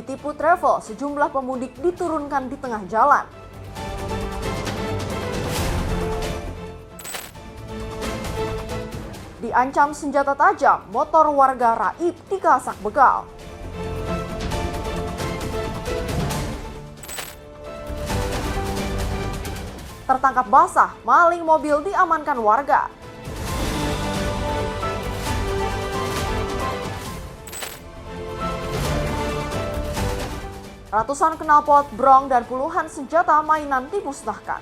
ditipu travel, sejumlah pemudik diturunkan di tengah jalan. Diancam senjata tajam, motor warga raib digasak begal. Tertangkap basah, maling mobil diamankan warga. Ratusan knalpot, brong, dan puluhan senjata mainan dimusnahkan.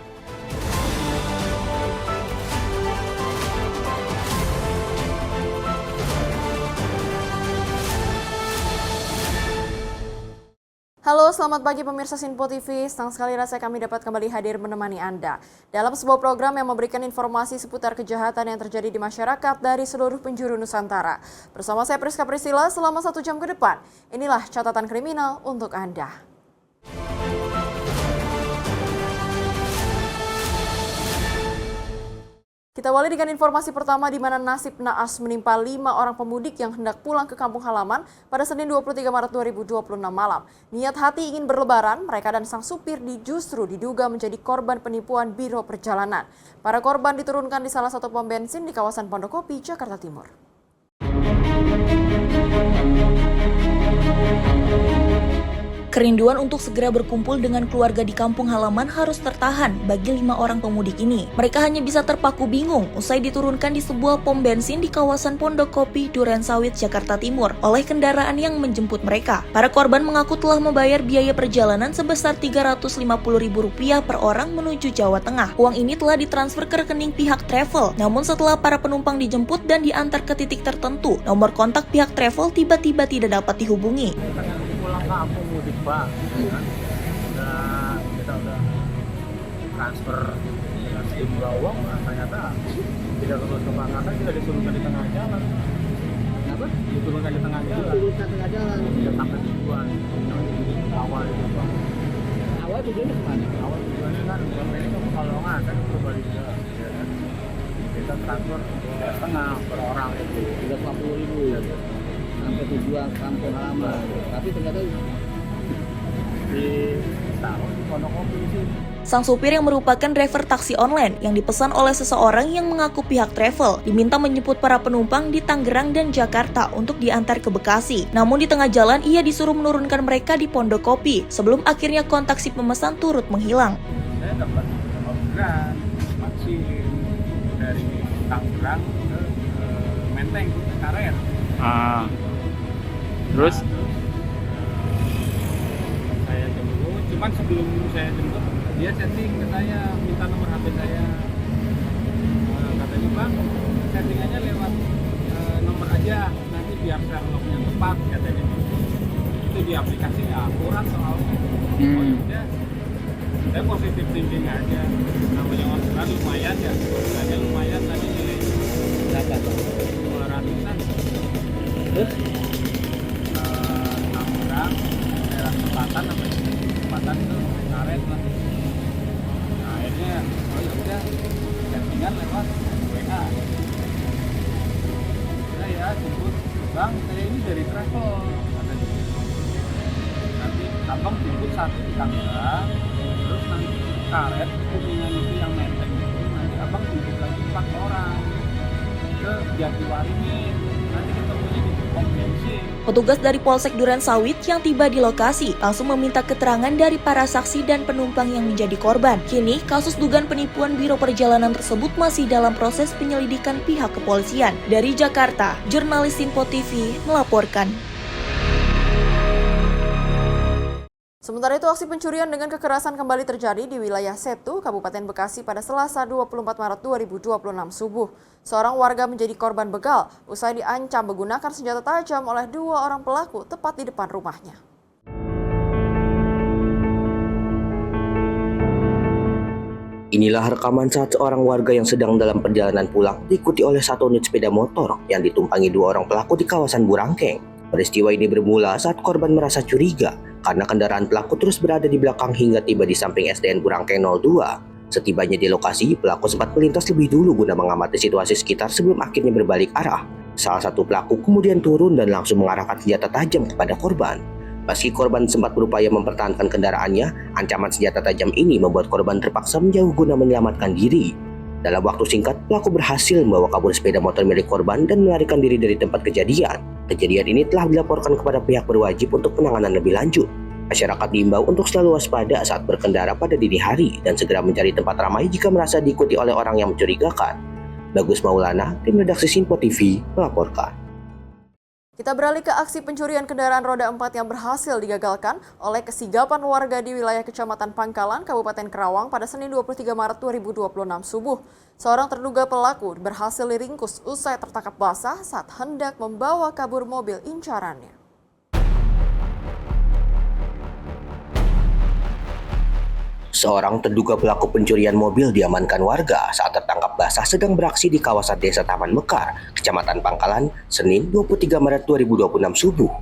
Halo, selamat pagi pemirsa Sinpo TV. Senang sekali rasanya kami dapat kembali hadir menemani Anda dalam sebuah program yang memberikan informasi seputar kejahatan yang terjadi di masyarakat dari seluruh penjuru Nusantara. Bersama saya Priska Priscilla selama 1 jam ke depan. Inilah catatan kriminal untuk Anda. Kita awali dengan informasi pertama di mana nasib naas menimpa 5 orang pemudik yang hendak pulang ke kampung halaman pada Senin 23 Maret 2026 malam. Niat hati ingin berlebaran, mereka dan sang supir justru diduga menjadi korban penipuan Biro Perjalanan. Para korban diturunkan di salah satu pom bensin di kawasan Pondokopi, Jakarta Timur. Kerinduan untuk segera berkumpul dengan keluarga di kampung halaman harus tertahan bagi 5 orang pemudik ini. Mereka hanya bisa terpaku bingung usai diturunkan di sebuah pom bensin di kawasan Pondokopi, Durensawit, Jakarta Timur oleh kendaraan yang menjemput mereka. Para korban mengaku telah membayar biaya perjalanan sebesar Rp350.000 per orang menuju Jawa Tengah. Uang ini telah ditransfer ke rekening pihak travel. Namun setelah para penumpang dijemput dan diantar ke titik tertentu, nomor kontak pihak travel tiba-tiba tidak dapat dihubungi. Kampung mudik Pak, ya kan? Kita udah transfer dengan sejumlah uang, ternyata tidak terus kepangkatan, kita diturunkan di tengah jalan. Kenapa? Diturunkan di tengah jalan. Tidak sampai tujuan. Awal itu Pak. Awal tujuannya kemana? Awal tujuannya kan ini ke Pekalongan, kan Purbalingga. Ya kan? Kita transfer setengah per orang itu. 350.000 ya. Sampai tujuan kampung halaman, tapi ternyata ditaruh di Pondokopi sini. Sang supir yang merupakan driver taksi online yang dipesan oleh seseorang yang mengaku pihak travel diminta menjemput para penumpang di Tangerang dan Jakarta untuk diantar ke Bekasi. Namun di tengah jalan ia disuruh menurunkan mereka di Pondokopi sebelum akhirnya kontak si pemesan turut menghilang. Saya dapat orderan vaksin dari Tangerang ke Menteng, Karet. Terus saya jemput, cuman sebelum saya jemput dia chatting ke saya, minta nomor HP saya. Katanya Bang, chattingannya lewat nomor aja, nanti biar Sherlocknya tepat katanya. Itu di aplikasi akurat soalnya. Oh ya, saya positif thinking aja. Namanya orderan lumayan ya, harganya lumayan tadi nilainya berapa tuh? 200-an. Terus daerah selatan apa selatan itu Karet lah. Nah akhirnya udah chattingan lewat WA. Saya jemput Bang, saya ini dari travel katanya. Nanti abang jemput satu di Tangerang, terus nanti Karet kuningan itu yang Menteng itu nanti abang jemput lagi 4 orang ke Jatiwaringin. Nanti ketemunya di pom bensin. Petugas dari Polsek Durensawit yang tiba di lokasi langsung meminta keterangan dari para saksi dan penumpang yang menjadi korban. Kini, kasus dugaan penipuan Biro Perjalanan tersebut masih dalam proses penyelidikan pihak kepolisian. Dari Jakarta, jurnalis Sinpo TV melaporkan. Sementara itu, aksi pencurian dengan kekerasan kembali terjadi di wilayah Setu, Kabupaten Bekasi pada Selasa 24 Maret 2026 subuh. Seorang warga menjadi korban begal usai diancam menggunakan senjata tajam oleh 2 orang pelaku tepat di depan rumahnya. Inilah rekaman saat seorang warga yang sedang dalam perjalanan pulang diikuti oleh 1 unit sepeda motor yang ditumpangi 2 orang pelaku di kawasan Burangkeng. Peristiwa ini bermula saat korban merasa curiga karena kendaraan pelaku terus berada di belakang hingga tiba di samping SDN Burangkeng 02. Setibanya di lokasi, pelaku sempat melintas lebih dulu guna mengamati situasi sekitar sebelum akhirnya berbalik arah. Salah satu pelaku kemudian turun dan langsung mengarahkan senjata tajam kepada korban. Meski korban sempat berupaya mempertahankan kendaraannya, ancaman senjata tajam ini membuat korban terpaksa menjauh guna menyelamatkan diri. Dalam waktu singkat, pelaku berhasil membawa kabur sepeda motor milik korban dan melarikan diri dari tempat kejadian. Kejadian ini telah dilaporkan kepada pihak berwajib untuk penanganan lebih lanjut. Masyarakat diimbau untuk selalu waspada saat berkendara pada dini hari dan segera mencari tempat ramai jika merasa diikuti oleh orang yang mencurigakan. Bagus Maulana, tim redaksi Sinpo TV, melaporkan. Kita beralih ke aksi pencurian kendaraan roda 4 yang berhasil digagalkan oleh kesigapan warga di wilayah Kecamatan Pangkalan, Kabupaten Kerawang pada Senin 23 Maret 2026 subuh. Seorang terduga pelaku berhasil diringkus usai tertangkap basah saat hendak membawa kabur mobil incarannya. Seorang terduga pelaku pencurian mobil diamankan warga saat tertangkap basah sedang beraksi di kawasan Desa Taman Mekar, Kecamatan Pangkalan, Senin 23 Maret 2026 subuh.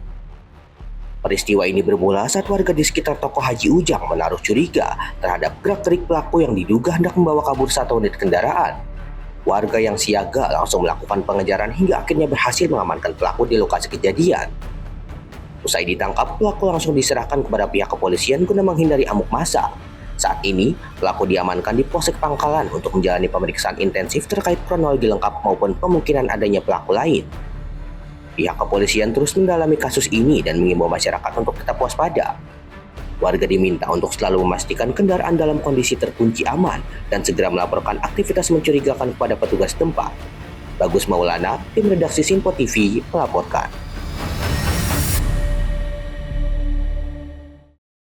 Peristiwa ini bermula saat warga di sekitar toko Haji Ujang menaruh curiga terhadap gerak-gerik pelaku yang diduga hendak membawa kabur satu unit kendaraan. Warga yang siaga langsung melakukan pengejaran hingga akhirnya berhasil mengamankan pelaku di lokasi kejadian. Usai ditangkap, pelaku langsung diserahkan kepada pihak kepolisian guna menghindari amuk massa. Saat ini, pelaku diamankan di Polsek Pangkalan untuk menjalani pemeriksaan intensif terkait kronologi lengkap maupun kemungkinan adanya pelaku lain. Pihak kepolisian terus mendalami kasus ini dan mengimbau masyarakat untuk tetap waspada. Warga diminta untuk selalu memastikan kendaraan dalam kondisi terkunci aman dan segera melaporkan aktivitas mencurigakan kepada petugas tempat. Bagus Maulana, tim redaksi Sinpo TV, melaporkan.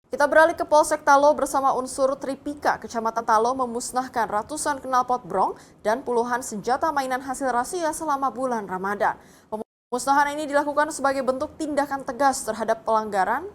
Kita beralih ke Polsek Talo bersama unsur Tripika, Kecamatan Talo memusnahkan ratusan knalpot brong dan puluhan senjata mainan hasil rahasia selama bulan Ramadan. Pemusnahan ini dilakukan sebagai bentuk tindakan tegas terhadap pelanggaran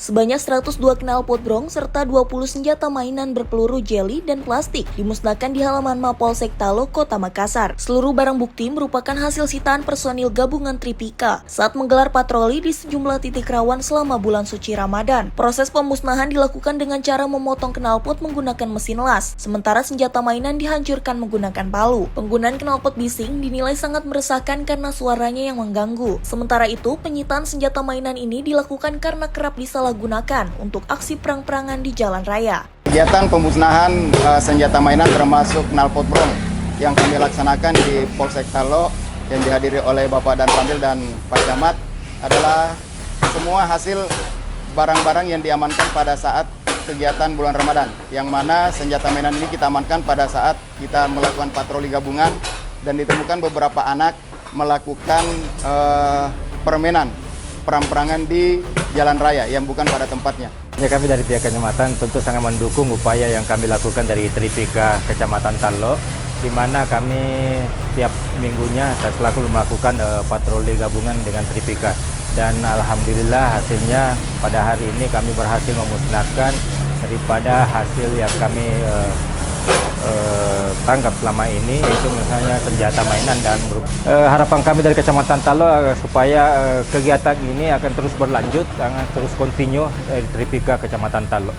Sebanyak 102 knalpot brong serta 20 senjata mainan berpeluru jeli dan plastik dimusnahkan di halaman Mapolsek Talo, Kota Makassar. Seluruh barang bukti merupakan hasil sitaan personil gabungan Tripika saat menggelar patroli di sejumlah titik rawan selama bulan suci Ramadan. Proses pemusnahan dilakukan dengan cara memotong knalpot menggunakan mesin las, sementara senjata mainan dihancurkan menggunakan palu. Penggunaan knalpot bising dinilai sangat meresahkan karena suaranya yang mengganggu. Sementara itu, penyitaan senjata mainan ini dilakukan karena kerap disalahgunakan untuk aksi perang-perangan di jalan raya. Kegiatan pemusnahan senjata mainan termasuk knalpot brong yang kami laksanakan di Polsek Talo yang dihadiri oleh Bapak Dan Ramil dan Pak Camat adalah semua hasil barang-barang yang diamankan pada saat kegiatan bulan Ramadan, yang mana senjata mainan ini kita amankan pada saat kita melakukan patroli gabungan dan ditemukan beberapa anak melakukan permainan perang-perangan di jalan raya yang bukan pada tempatnya. Ya, kami dari pihak kecamatan tentu sangat mendukung upaya yang kami lakukan dari Tripika Kecamatan Talo, di mana kami tiap minggunya selalu melakukan patroli gabungan dengan Tripika. Dan alhamdulillah hasilnya pada hari ini kami berhasil memusnahkan daripada hasil yang kami tangkap selama ini, yaitu misalnya senjata mainan dan harapan kami dari Kecamatan Talo supaya kegiatan ini akan terus berlanjut, akan terus continue dari Tripika Kecamatan Talo.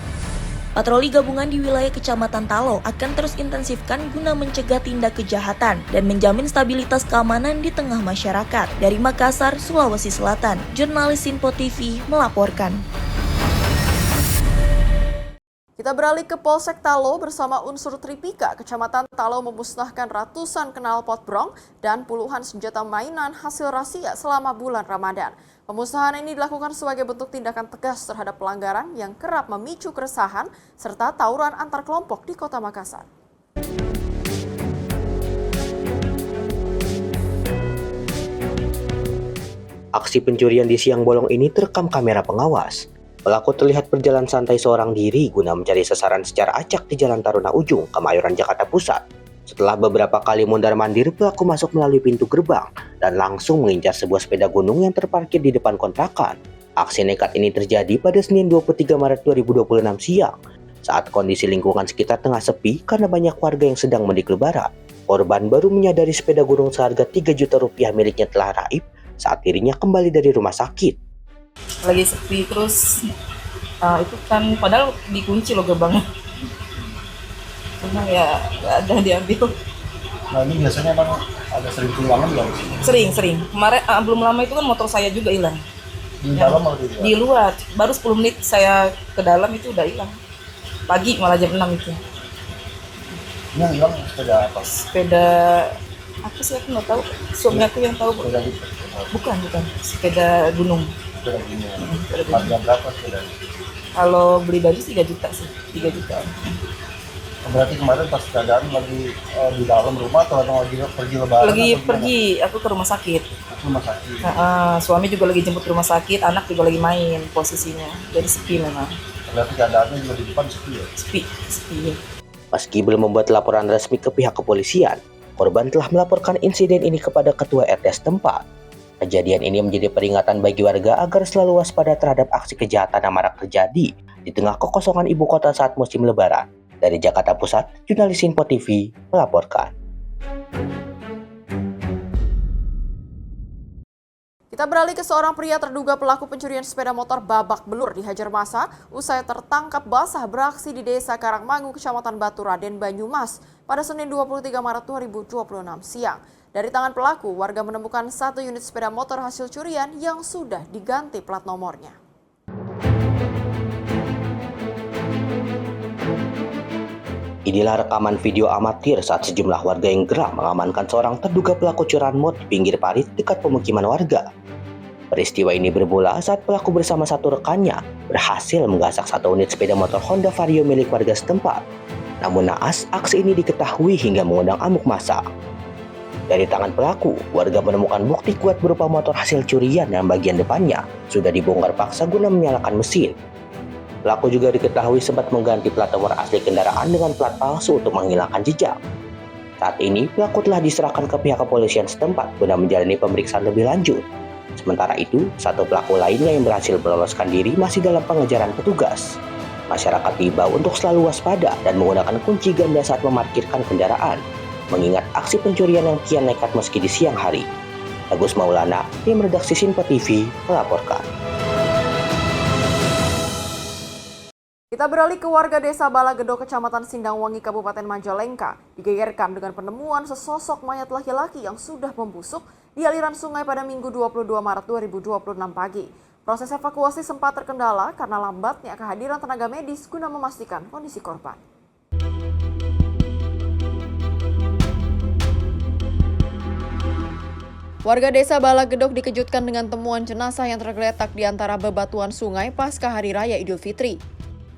Patroli gabungan di wilayah Kecamatan Talo akan terus intensifkan guna mencegah tindak kejahatan dan menjamin stabilitas keamanan di tengah masyarakat. Dari Makassar, Sulawesi Selatan, jurnalis Sinpo TV melaporkan. Kita beralih ke Polsek Talo bersama unsur Tripika, Kecamatan Talo memusnahkan ratusan knalpot brong dan puluhan senjata mainan hasil rahasia selama bulan Ramadan. Pemusnahan ini dilakukan sebagai bentuk tindakan tegas terhadap pelanggaran yang kerap memicu keresahan serta tawuran antar kelompok di Kota Makassar. Aksi pencurian di siang bolong ini terekam kamera pengawas. Pelaku terlihat berjalan santai seorang diri guna mencari sasaran secara acak di Jalan Taruna Ujung, Kemayoran, Jakarta Pusat. Setelah beberapa kali mondar-mandir, pelaku masuk melalui pintu gerbang dan langsung mengincar sebuah sepeda gunung yang terparkir di depan kontrakan. Aksi nekat ini terjadi pada Senin 23 Maret 2026 siang, saat kondisi lingkungan sekitar tengah sepi karena banyak warga yang sedang mudik lebaran. Korban baru menyadari sepeda gunung seharga 3 juta rupiah miliknya telah raib saat dirinya kembali dari rumah sakit. Lagi sepi terus itu kan padahal dikunci loh gerbangnya, cuma ya nggak ada diambil. Nah ini biasanya emang ada sering kehilangan nggak? Sering. Kemarin belum lama itu kan motor saya juga hilang. Di dalam atau di luar? Di luar. Baru 10 menit saya ke dalam itu udah hilang. Pagi malah jam 6 itu. Ini yang hilang sepeda apa? Sepeda apa sih aku nggak tahu. Suami aku yang tahu. Sepeda gitu? Bukan. Sepeda gunung. Sepeda gini ya? Sepeda gunung. Harga berapa sepeda? Kalau beli baju 3 juta sih. 3 juta. Berarti kemarin pas keadaan lagi di dalam rumah atau lagi pergi lebaran? Lagi atau gimana? pergi, aku ke rumah sakit. Rumah sakit. Suami juga lagi jemput ke rumah sakit, anak juga lagi main posisinya. Jadi sepi memang. Berarti keadaannya juga di depan sepi ya? Sepi. Meski belum membuat laporan resmi ke pihak kepolisian, korban telah melaporkan insiden ini kepada Ketua RT setempat. Kejadian ini menjadi peringatan bagi warga agar selalu waspada terhadap aksi kejahatan yang marak terjadi di tengah kekosongan ibu kota saat musim lebaran. Dari Jakarta Pusat, jurnalis Info TV melaporkan. Kita beralih ke seorang pria terduga pelaku pencurian sepeda motor babak belur dihajar massa usai tertangkap basah beraksi di Desa Karangmangu, Kecamatan Batu Raden, Banyumas pada Senin 23 Maret 2026 siang. Dari tangan pelaku, warga menemukan 1 unit sepeda motor hasil curian yang sudah diganti plat nomornya. Inilah rekaman video amatir saat sejumlah warga yang geram mengamankan seorang terduga pelaku curanmor di pinggir parit dekat pemukiman warga. Peristiwa ini bermula saat pelaku bersama 1 rekannya berhasil menggasak 1 unit sepeda motor Honda Vario milik warga setempat. Namun naas, aksi ini diketahui hingga mengundang amuk massa. Dari tangan pelaku, warga menemukan bukti kuat berupa motor hasil curian yang bagian depannya sudah dibongkar paksa guna menyalakan mesin. Pelaku juga diketahui sempat mengganti plat nomor asli kendaraan dengan plat palsu untuk menghilangkan jejak. Saat ini, pelaku telah diserahkan ke pihak kepolisian setempat guna menjalani pemeriksaan lebih lanjut. Sementara itu, 1 pelaku lainnya yang berhasil meloloskan diri masih dalam pengejaran petugas. Masyarakat diimbau untuk selalu waspada dan menggunakan kunci ganda saat memarkirkan kendaraan, mengingat aksi pencurian yang kian nekat meski di siang hari. Agus Maulana, tim redaksi Info TV, melaporkan. Kita beralih ke warga Desa Balagedok, Kecamatan Sindangwangi, Kabupaten Majalengka, digegerkan dengan penemuan sesosok mayat laki-laki yang sudah membusuk di aliran sungai pada Minggu 22 Maret 2026 pagi. Proses evakuasi sempat terkendala karena lambatnya kehadiran tenaga medis guna memastikan kondisi korban. Warga Desa Balagedok dikejutkan dengan temuan jenazah yang tergeletak di antara bebatuan sungai pasca Hari Raya Idul Fitri.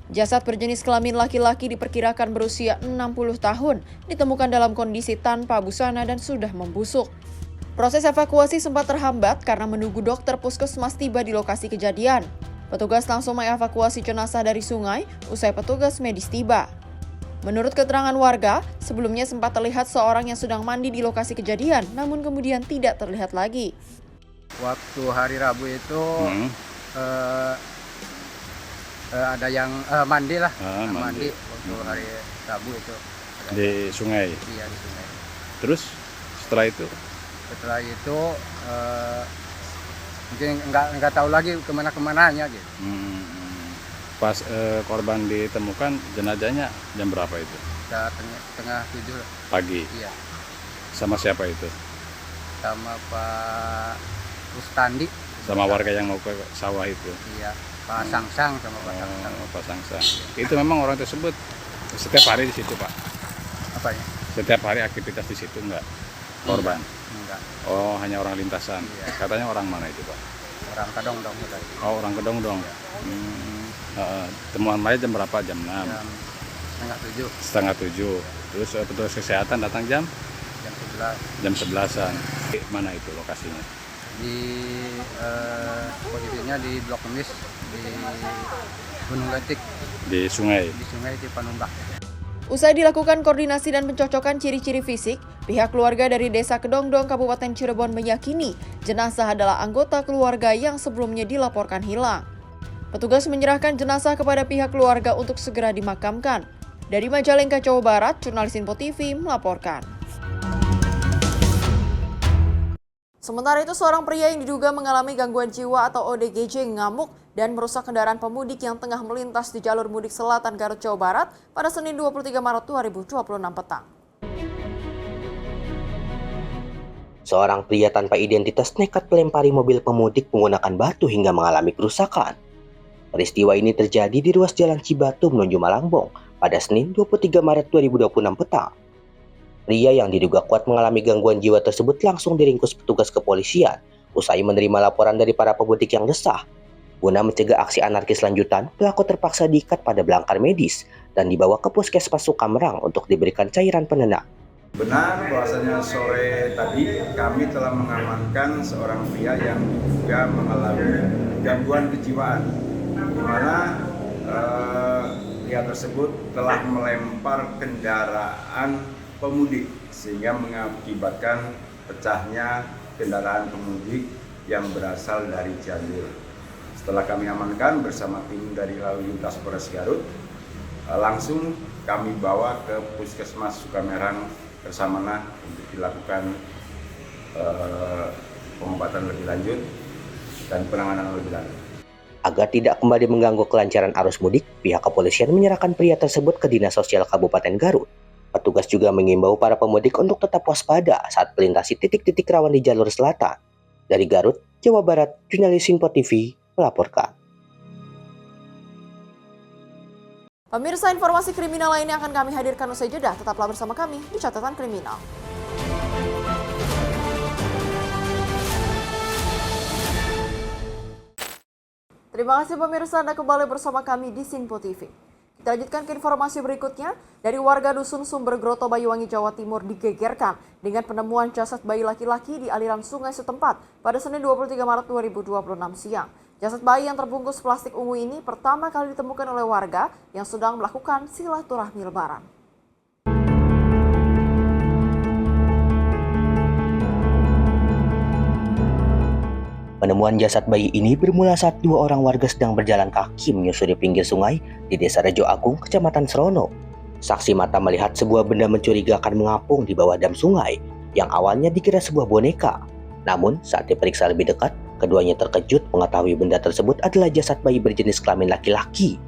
Jasad berjenis kelamin laki-laki diperkirakan berusia 60 tahun, ditemukan dalam kondisi tanpa busana dan sudah membusuk. Proses evakuasi sempat terhambat karena menunggu dokter puskesmas tiba di lokasi kejadian. Petugas langsung mengevakuasi jenazah dari sungai usai petugas medis tiba. Menurut keterangan warga, sebelumnya sempat terlihat seorang yang sedang mandi di lokasi kejadian, namun kemudian tidak terlihat lagi. Waktu hari Rabu itu ada yang mandi lah, mandi waktu hari Rabu itu. Di sungai. Iya, di sungai. Terus setelah itu mungkin nggak tahu lagi kemana-kemananya gitu. Pas korban ditemukan, jenazahnya jam berapa itu? Tengah 7 Pagi. Iya, Sama siapa itu? sama Pak Rustandi. Sama warga yang mau ke sawah itu. Iya, Pak Sangsang sama Pak Sangsang. Pak Sangsang. Itu memang orang tersebut setiap hari di situ, Pak. Apanya? Setiap hari aktivitas di situ enggak? Korban. Enggak, Oh, hanya orang lintasan. Iya. Katanya orang mana itu, Pak? orang Kedong-dong tadi. Oh, orang Kedong-dong. Temuan mayat jam berapa? Jam 6. Jam Setengah 7. Terus petugas kesehatan datang jam 11. 11-an. Mana itu lokasinya? Di posisinya di Blok Kemis di Gunung Letik, Di sungai. di sungai di Panumbak. Usai dilakukan koordinasi dan pencocokan ciri-ciri fisik, pihak keluarga dari Desa Kedongdong, Kabupaten Cirebon meyakini jenazah adalah anggota keluarga yang sebelumnya dilaporkan hilang. Petugas menyerahkan jenazah kepada pihak keluarga untuk segera dimakamkan. Dari Majalengka, Jawa Barat, jurnalis Info TV melaporkan. Sementara itu, seorang pria yang diduga mengalami gangguan jiwa atau ODGJ ngamuk dan merusak kendaraan pemudik yang tengah melintas di jalur mudik selatan Garut, Jawa Barat pada Senin 23 Maret 2026 petang. Seorang pria tanpa identitas nekat melempari mobil pemudik menggunakan batu hingga mengalami kerusakan. Peristiwa ini terjadi di ruas Jalan Cibatu menuju Malangbong pada Senin 23 Maret 2026 petang. Pria yang diduga kuat mengalami gangguan jiwa tersebut langsung diringkus petugas kepolisian usai menerima laporan dari para pemudik yang resah. Guna mencegah aksi anarkis lanjutan, pelaku terpaksa diikat pada belangkar medis dan dibawa ke Puskesmas Sukamerang untuk diberikan cairan penenang. Benar bahwasanya sore tadi kami telah mengamankan seorang pria yang diduga mengalami gangguan kejiwaan, di mana pria tersebut telah melempar kendaraan pemudik sehingga mengakibatkan pecahnya kendaraan pemudik yang berasal dari Cianjur. Setelah kami amankan bersama tim dari Lalu Lintas Polres Garut, langsung kami bawa ke Puskesmas Sukamerang Kersamana untuk dilakukan pengobatan lebih lanjut dan penanganan lebih lanjut. Agar tidak kembali mengganggu kelancaran arus mudik, pihak kepolisian menyerahkan pria tersebut ke Dinas Sosial Kabupaten Garut. Petugas juga mengimbau para pemudik untuk tetap waspada saat melintasi titik-titik rawan di jalur selatan. Dari Garut, Jawa Barat, jurnalis Sinpo TV melaporkan. Pemirsa, informasi kriminal lainnya akan kami hadirkan usai jeda. Tetaplah bersama kami di Catatan Kriminal. Terima kasih pemirsa, Anda kembali bersama kami di Sinpo TV. Kita lanjutkan ke informasi berikutnya. Dari warga Dusun Sumber Groto, Banyuwangi, Jawa Timur digegerkan dengan penemuan jasad bayi laki-laki di aliran sungai setempat pada Senin 23 Maret 2026 siang. Jasad bayi yang terbungkus plastik ungu ini pertama kali ditemukan oleh warga yang sedang melakukan silaturahmi Lebaran. Penemuan jasad bayi ini bermula saat dua orang warga sedang berjalan kaki menyusuri pinggir sungai di Desa Rejo Agung, Kecamatan Serono. Saksi mata melihat sebuah benda mencurigakan mengapung di bawah dam sungai yang awalnya dikira sebuah boneka. Namun saat diperiksa lebih dekat, keduanya terkejut mengetahui benda tersebut adalah jasad bayi berjenis kelamin laki-laki.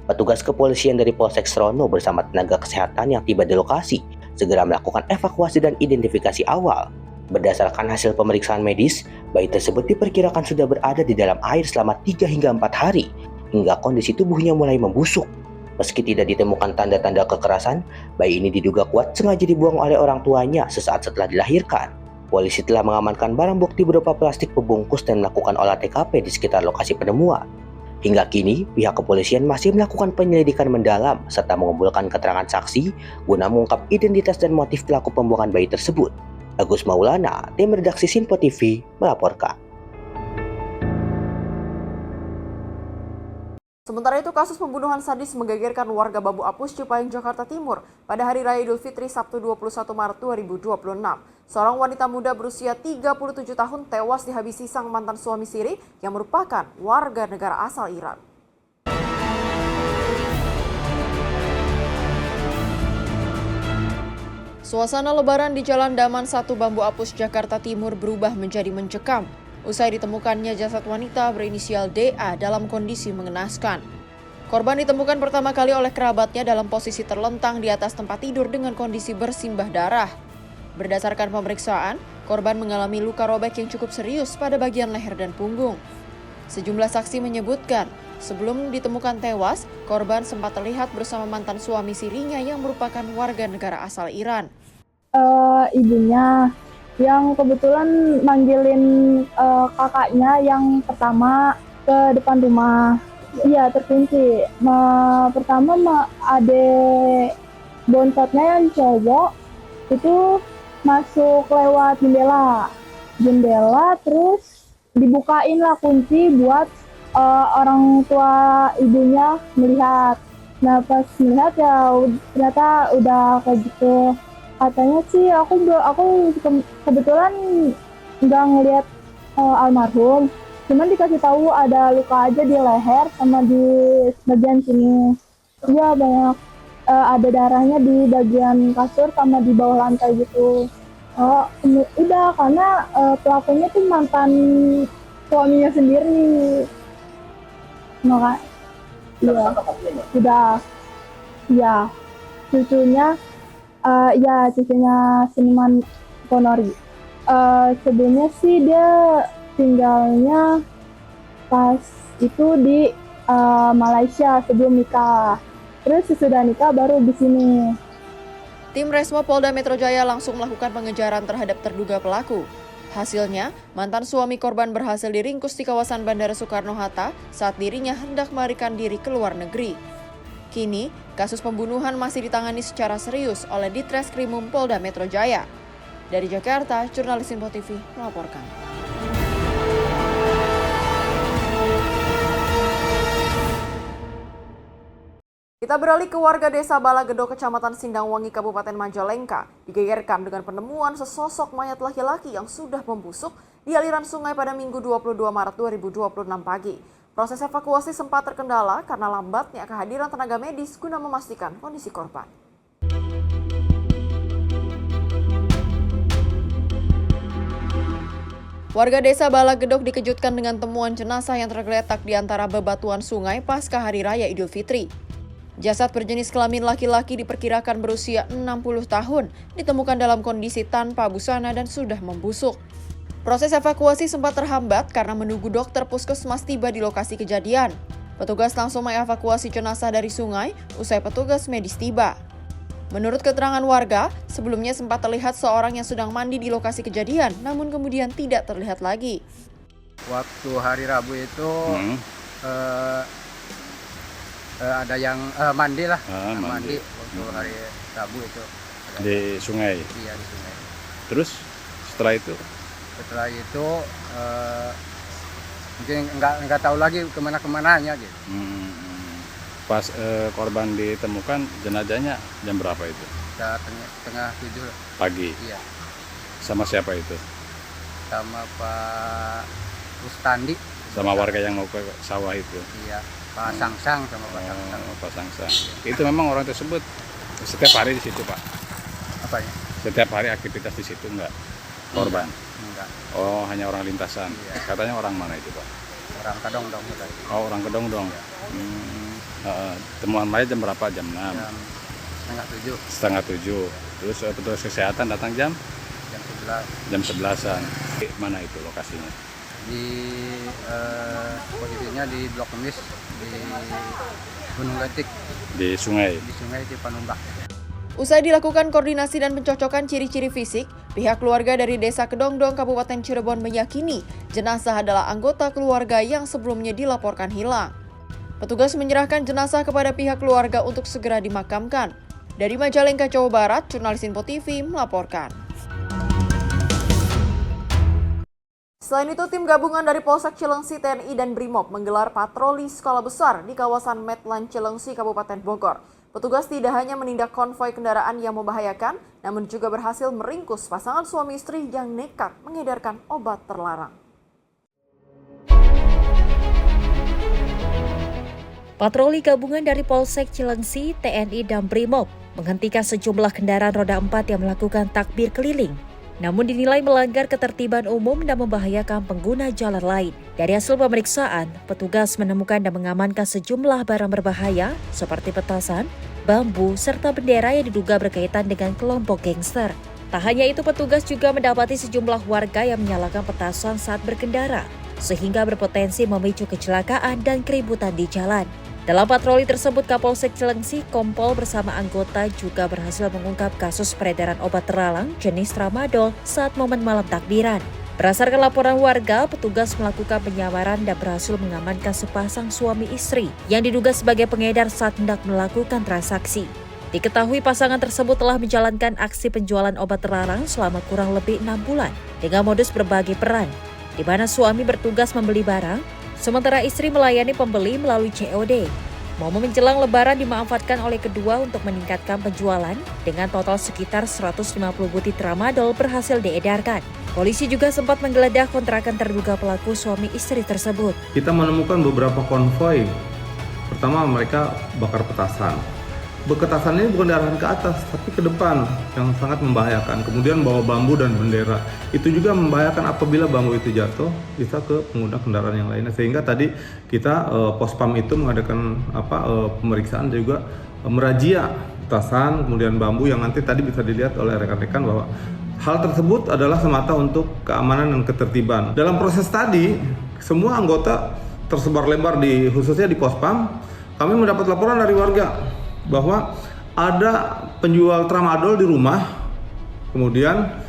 Petugas kepolisian dari Polsek Serono bersama tenaga kesehatan yang tiba di lokasi segera melakukan evakuasi dan identifikasi awal. Berdasarkan hasil pemeriksaan medis, bayi tersebut diperkirakan sudah berada di dalam air selama 3 hingga 4 hari, hingga kondisi tubuhnya mulai membusuk. Meski tidak ditemukan tanda-tanda kekerasan, bayi ini diduga kuat sengaja dibuang oleh orang tuanya sesaat setelah dilahirkan. Polisi telah mengamankan barang bukti berupa plastik pembungkus dan melakukan olah TKP di sekitar lokasi penemuan. Hingga kini, pihak kepolisian masih melakukan penyelidikan mendalam serta mengumpulkan keterangan saksi guna mengungkap identitas dan motif pelaku pembuangan bayi tersebut. Agus Maulana, tim redaksi Sinpo TV melaporkan. Sementara itu, kasus pembunuhan sadis menggegerkan warga Bambu Apus, Cipayung, Jakarta Timur pada Hari Raya Idul Fitri Sabtu 21 Maret 2026. Seorang wanita muda berusia 37 tahun tewas dihabisi sang mantan suami siri yang merupakan warga negara asal Iran. Suasana Lebaran di Jalan Daman 1 Bambu Apus, Jakarta Timur berubah menjadi mencekam usai ditemukannya jasad wanita berinisial DA dalam kondisi mengenaskan. Korban ditemukan pertama kali oleh kerabatnya dalam posisi terlentang di atas tempat tidur dengan kondisi bersimbah darah. Berdasarkan pemeriksaan, korban mengalami luka robek yang cukup serius pada bagian leher dan punggung. Sejumlah saksi menyebutkan, sebelum ditemukan tewas, korban sempat terlihat bersama mantan suami sirinya yang merupakan warga negara asal Iran. Ibunya yang kebetulan manggilin kakaknya yang pertama ke depan rumah. Iya, terkunci. Pertama adek bonsotnya yang cowok itu masuk lewat jendela terus dibukain lah kunci buat orang tua ibunya melihat. Nah pas melihat ya ternyata udah kayak gitu. Katanya sih aku kebetulan nggak ngelihat almarhum, cuman dikasih tahu ada luka aja di leher sama di bagian sini. Iya banyak, ada darahnya di bagian kasur sama di bawah lantai gitu. Udah karena pelakunya tuh mantan suaminya sendiri. Maka iya udah ya cucunya. Ya, cucunya Seniman Ponori. Sebelumnya sih dia tinggalnya pas itu di Malaysia sebelum nikah. Terus sesudah nikah baru di sini. Tim Resmo Polda Metro Jaya langsung melakukan pengejaran terhadap terduga pelaku. Hasilnya, mantan suami korban berhasil diringkus di kawasan Bandara Soekarno-Hatta saat dirinya hendak melarikan diri ke luar negeri. Kini, kasus pembunuhan masih ditangani secara serius oleh Ditreskrimum Polda Metro Jaya. Dari Jakarta, jurnalis Info TV melaporkan. Kita beralih ke warga desa Balagedok, Kecamatan Sindangwangi, Kabupaten Majalengka, digegerkan dengan penemuan sesosok mayat laki-laki yang sudah membusuk di aliran sungai pada Minggu 22 Maret 2026 pagi. Proses evakuasi sempat terkendala karena lambatnya kehadiran tenaga medis guna memastikan kondisi korban. Warga desa Balagedok dikejutkan dengan temuan jenazah yang tergeletak di antara bebatuan sungai pasca Hari Raya Idul Fitri. Jasad berjenis kelamin laki-laki diperkirakan berusia 60 tahun, ditemukan dalam kondisi tanpa busana dan sudah membusuk. Proses evakuasi sempat terhambat karena menunggu dokter puskesmas tiba di lokasi kejadian. Petugas langsung mengevakuasi jenazah dari sungai usai petugas medis tiba. Menurut keterangan warga, sebelumnya sempat terlihat seorang yang sedang mandi di lokasi kejadian, namun kemudian tidak terlihat lagi. Waktu hari Rabu itu ada yang mandi lah, mandi waktu hari Rabu itu. Di sungai. Iya, di sungai. Terus setelah itu mungkin nggak tahu lagi kemana-kemananya gitu. Pas korban ditemukan, jenazahnya jam berapa itu? Tengah 7 Pagi. Iya. Sama siapa itu? Sama Pak Ustandi. Sama warga yang mau ke sawah itu? Iya. Pak Sangsang sama Pak Sangsang. Pak Sangsang. Itu memang orang tersebut setiap hari di situ, Pak? Apanya? Setiap hari aktivitas di situ enggak? Korban? Enggak. Oh, hanya orang lintasan. Iya. Katanya orang mana itu, Pak? Orang Kedong-dong tadi. Oh, orang Kedong-dong. Temuan mayat jam berapa? Jam 6? Jam Setengah 7. Terus petugas kesehatan datang jam 11. Jam 11-an. Mana itu lokasinya? Di posisinya di Blok Kemis di Gunung Letik. Di sungai? Di sungai di Panumbak. Usai dilakukan koordinasi dan pencocokan ciri-ciri fisik, pihak keluarga dari Desa Kedongdong, Kabupaten Cirebon meyakini jenazah adalah anggota keluarga yang sebelumnya dilaporkan hilang. Petugas menyerahkan jenazah kepada pihak keluarga untuk segera dimakamkan. Dari Majalengka, Jawa Barat, jurnalis Info TV melaporkan. Selain itu, tim gabungan dari Polsek Cilengsi, TNI, dan Brimob menggelar patroli skala besar di kawasan Medlan Cilengsi, Kabupaten Bogor. Petugas tidak hanya menindak konvoi kendaraan yang membahayakan, namun juga berhasil meringkus pasangan suami istri yang nekat mengedarkan obat terlarang. Patroli gabungan dari Polsek Cilengsi, TNI, dan Brimob menghentikan sejumlah kendaraan roda 4 yang melakukan takbir keliling, namun dinilai melanggar ketertiban umum dan membahayakan pengguna jalan lain. Dari hasil pemeriksaan, petugas menemukan dan mengamankan sejumlah barang berbahaya seperti petasan, bambu, serta bendera yang diduga berkaitan dengan kelompok gangster. Tak hanya itu, petugas juga mendapati sejumlah warga yang menyalakan petasan saat berkendara, sehingga berpotensi memicu kecelakaan dan keributan di jalan. Dalam patroli tersebut, Kapolsek Cilengsi, Kompol bersama anggota juga berhasil mengungkap kasus peredaran obat terlarang jenis tramadol saat momen malam takbiran. Berdasarkan laporan warga, petugas melakukan penyamaran dan berhasil mengamankan sepasang suami istri yang diduga sebagai pengedar saat hendak melakukan transaksi. Diketahui pasangan tersebut telah menjalankan aksi penjualan obat terlarang selama kurang lebih 6 bulan dengan modus berbagi peran, di mana suami bertugas membeli barang, sementara istri melayani pembeli melalui COD. Momen menjelang lebaran dimanfaatkan oleh kedua untuk meningkatkan penjualan dengan total sekitar 150 butir tramadol berhasil diedarkan. Polisi juga sempat menggeledah kontrakan terduga pelaku suami istri tersebut. Kita menemukan beberapa konvoi. Pertama, mereka bakar petasan. Petasan ini bukan diarahkan ke atas, tapi ke depan, yang sangat membahayakan. Kemudian bawa bambu dan bendera. Itu juga membahayakan apabila bambu itu jatuh, bisa ke pengguna kendaraan yang lainnya. Sehingga tadi kita Pospam itu mengadakan pemeriksaan juga merazia petasan, kemudian bambu yang nanti tadi bisa dilihat oleh rekan-rekan bahwa Hal tersebut adalah semata untuk keamanan dan ketertiban. Dalam proses tadi, semua anggota tersebar lebar khususnya di Pospam. Kami mendapat laporan dari warga bahwa ada penjual tramadol di rumah, kemudian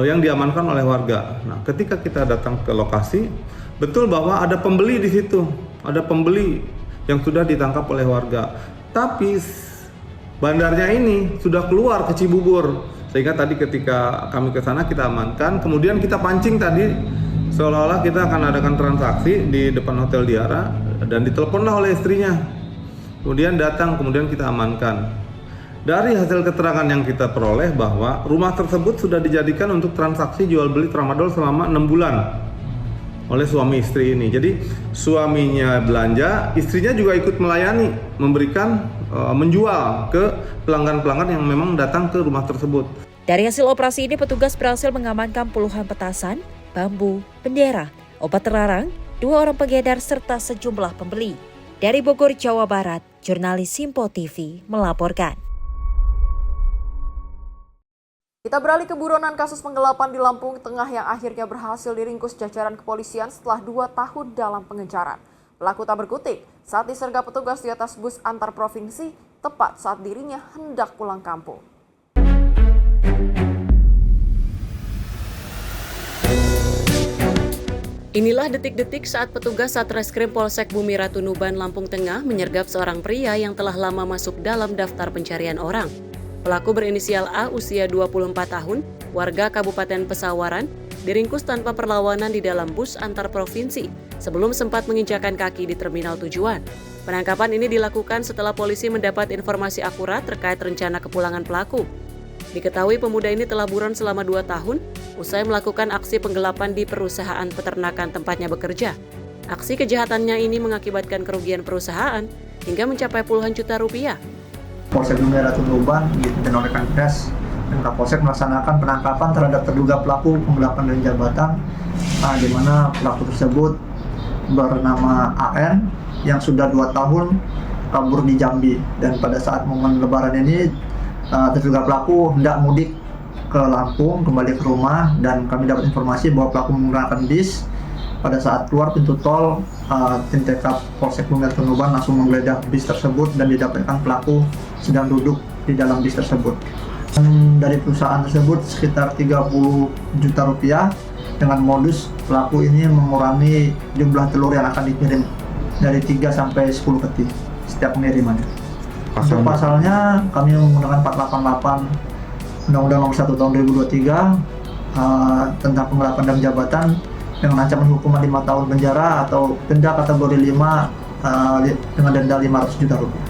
yang diamankan oleh warga. Nah, ketika kita datang ke lokasi, betul bahwa ada pembeli di situ, ada pembeli yang sudah ditangkap oleh warga. Tapi bandarnya ini sudah keluar ke Cibubur. Sehingga tadi ketika kami ke sana kita amankan, kemudian kita pancing tadi seolah-olah kita akan adakan transaksi di depan Hotel Diara dan diteleponlah oleh istrinya. Kemudian datang, kemudian kita amankan. Dari hasil keterangan yang kita peroleh bahwa rumah tersebut sudah dijadikan untuk transaksi jual beli tramadol selama 6 bulan oleh suami istri ini. Jadi suaminya belanja, istrinya juga ikut melayani, memberikan menjual ke pelanggan-pelanggan yang memang datang ke rumah tersebut. Dari hasil operasi ini, petugas berhasil mengamankan puluhan petasan, bambu, bendera, obat terlarang, 2 orang pengedar serta sejumlah pembeli. Dari Bogor, Jawa Barat, jurnalis Simpo TV melaporkan. Kita beralih ke buronan kasus penggelapan di Lampung Tengah yang akhirnya berhasil diringkus jajaran kepolisian setelah 2 tahun dalam pengejaran. Pelaku tak berkutik saat disergap petugas di atas bus antar provinsi tepat saat dirinya hendak pulang kampung. Inilah detik-detik saat petugas Satreskrim Polsek Bumi Ratu Nuban, Lampung Tengah menyergap seorang pria yang telah lama masuk dalam daftar pencarian orang. Pelaku berinisial A, usia 24 tahun, warga Kabupaten Pesawaran, diringkus tanpa perlawanan di dalam bus antar provinsi sebelum sempat menginjakan kaki di terminal tujuan. Penangkapan ini dilakukan setelah polisi mendapat informasi akurat terkait rencana kepulangan pelaku. Diketahui pemuda ini telah buron selama 2 tahun usai melakukan aksi penggelapan di perusahaan peternakan tempatnya bekerja. Aksi kejahatannya ini mengakibatkan kerugian perusahaan hingga mencapai puluhan juta rupiah. Polsek Bumi Ratu Nuban dipimpin oleh Kapolres dan Kapolsek melaksanakan penangkapan terhadap terduga pelaku penggelapan dan jabatan, di mana pelaku tersebut bernama AN yang sudah 2 tahun kabur di Jambi, dan pada saat momen Lebaran ini terduga pelaku hendak mudik ke Lampung kembali ke rumah, dan kami dapat informasi bahwa pelaku menggunakan bis. Pada saat keluar pintu tol, tim TK Polsek Bumi Ratu Nuban langsung menggeledah bis tersebut dan didapatkan pelaku sedang duduk di dalam bis tersebut. Dari perusahaan tersebut sekitar 30 juta rupiah dengan modus pelaku ini mengurangi jumlah telur yang akan dikirim dari 3 sampai 10 peti setiap pengirimannya. Untuk pasalnya kami menggunakan 488 Undang-Undang Nomor 1 Tahun 2023 tentang penggelapan dan jabatan dengan ancaman hukuman 5 tahun penjara atau denda kategori 5 dengan denda 500 juta rupiah.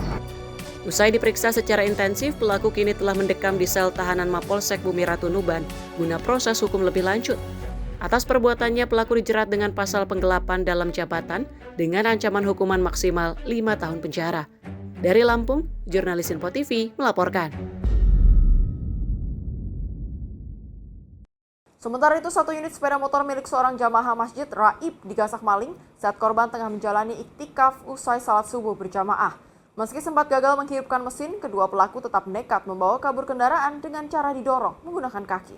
Usai diperiksa secara intensif, pelaku kini telah mendekam di sel tahanan Mapolsek Bumi Ratu Nuban guna proses hukum lebih lanjut. Atas perbuatannya, pelaku dijerat dengan pasal penggelapan dalam jabatan dengan ancaman hukuman maksimal 5 tahun penjara. Dari Lampung, jurnalis Simpo TV melaporkan. Sementara itu, 1 unit sepeda motor milik seorang jamaah masjid Raib digasak maling saat korban tengah menjalani iktikaf usai salat subuh berjamaah. Meski sempat gagal menghidupkan mesin, kedua pelaku tetap nekat membawa kabur kendaraan dengan cara didorong menggunakan kaki.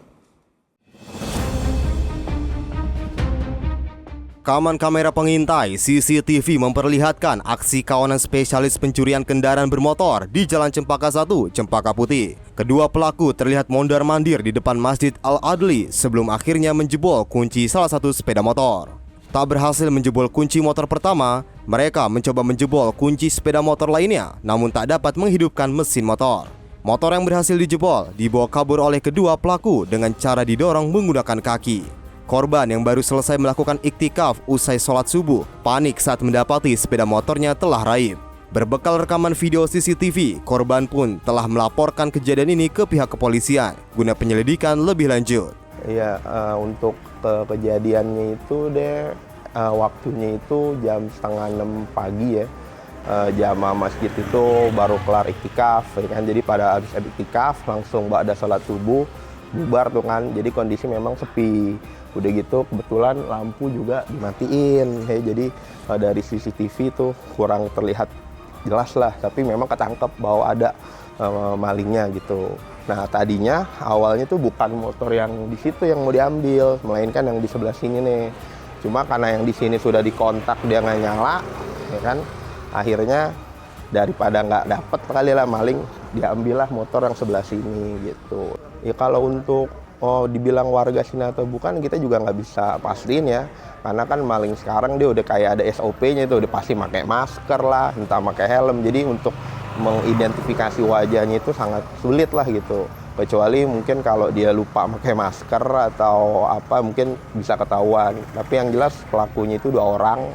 Rekaman kamera pengintai CCTV memperlihatkan aksi kawanan spesialis pencurian kendaraan bermotor di Jalan Cempaka 1, Cempaka Putih. Kedua pelaku terlihat mondar-mandir di depan Masjid Al-Adli sebelum akhirnya menjebol kunci salah satu sepeda motor. Tak berhasil menjebol kunci motor pertama, mereka mencoba menjebol kunci sepeda motor lainnya, namun tak dapat menghidupkan mesin motor. Motor yang berhasil dijebol dibawa kabur oleh kedua pelaku dengan cara didorong menggunakan kaki. Korban yang baru selesai melakukan iktikaf usai sholat subuh panik saat mendapati sepeda motornya telah raib. Berbekal rekaman video CCTV, korban pun telah melaporkan kejadian ini ke pihak kepolisian guna penyelidikan lebih lanjut. Iya, untuk kejadiannya itu waktunya itu jam 5:30 pagi ya. Jamaah masjid itu baru kelar iktikaf, ya kan? Jadi pada habis iktikaf langsung ada sholat subuh bubar tuh kan. Jadi kondisi memang sepi. Udah gitu kebetulan lampu juga dimatiin, ya. Jadi dari CCTV tuh kurang terlihat jelas lah, tapi memang ketangkep bahwa ada malingnya gitu. Nah tadinya awalnya tuh bukan motor yang di situ yang mau diambil, melainkan yang di sebelah sini nih. Cuma karena yang di sini sudah dikontak dia nggak nyala, ya kan? Akhirnya daripada nggak dapet kali lah maling, diambillah motor yang sebelah sini gitu. Ya kalau untuk dibilang warga sini atau bukan, kita juga nggak bisa pastiin ya. Karena kan maling sekarang dia udah kayak ada SOP-nya itu, udah pasti pakai masker lah, entah pakai helm. Jadi untuk mengidentifikasi wajahnya itu sangat sulit lah gitu. Kecuali mungkin kalau dia lupa pakai masker atau apa mungkin bisa ketahuan. Tapi yang jelas pelakunya itu 2 orang,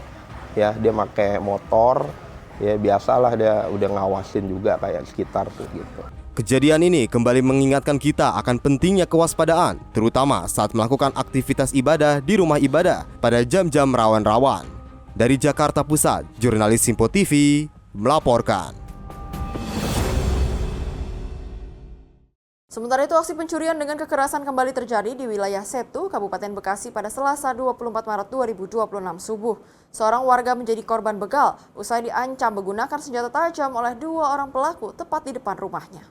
ya dia pakai motor, ya biasalah dia udah ngawasin juga kayak sekitar tuh gitu. Kejadian ini kembali mengingatkan kita akan pentingnya kewaspadaan, terutama saat melakukan aktivitas ibadah di rumah ibadah pada jam-jam rawan-rawan. Dari Jakarta Pusat, jurnalis Simpo TV melaporkan. Sementara itu, aksi pencurian dengan kekerasan kembali terjadi di wilayah Setu, Kabupaten Bekasi pada Selasa 24 Maret 2026 subuh. Seorang warga menjadi korban begal usai diancam menggunakan senjata tajam oleh 2 orang pelaku tepat di depan rumahnya.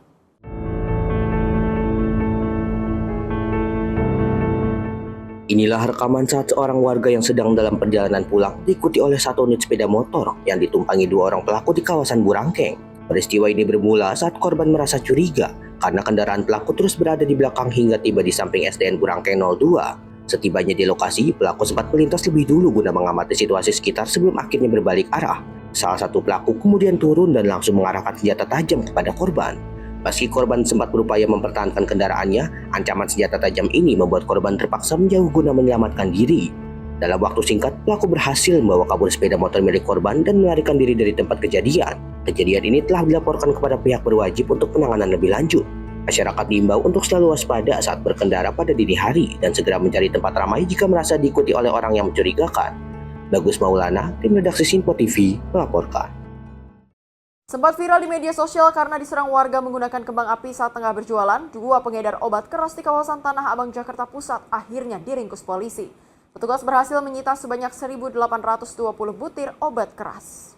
Inilah rekaman saat seorang warga yang sedang dalam perjalanan pulang diikuti oleh 1 unit sepeda motor yang ditumpangi 2 orang pelaku di kawasan Burangkeng. Peristiwa ini bermula saat korban merasa curiga karena kendaraan pelaku terus berada di belakang hingga tiba di samping SDN Burangkeng 02. Setibanya di lokasi, pelaku sempat melintas lebih dulu guna mengamati situasi sekitar sebelum akhirnya berbalik arah. Salah satu pelaku kemudian turun dan langsung mengarahkan senjata tajam kepada korban. Meski korban sempat berupaya mempertahankan kendaraannya, ancaman senjata tajam ini membuat korban terpaksa menjauh guna menyelamatkan diri. Dalam waktu singkat, pelaku berhasil membawa kabur sepeda motor milik korban dan melarikan diri dari tempat kejadian. Kejadian ini telah dilaporkan kepada pihak berwajib untuk penanganan lebih lanjut. Masyarakat diimbau untuk selalu waspada saat berkendara pada dini hari dan segera mencari tempat ramai jika merasa diikuti oleh orang yang mencurigakan. Bagus Maulana, tim redaksi Simpo TV, melaporkan. Sempat viral di media sosial karena diserang warga menggunakan kembang api saat tengah berjualan, 2 pengedar obat keras di kawasan Tanah Abang, Jakarta Pusat akhirnya diringkus polisi. Petugas berhasil menyita sebanyak 1.820 butir obat keras.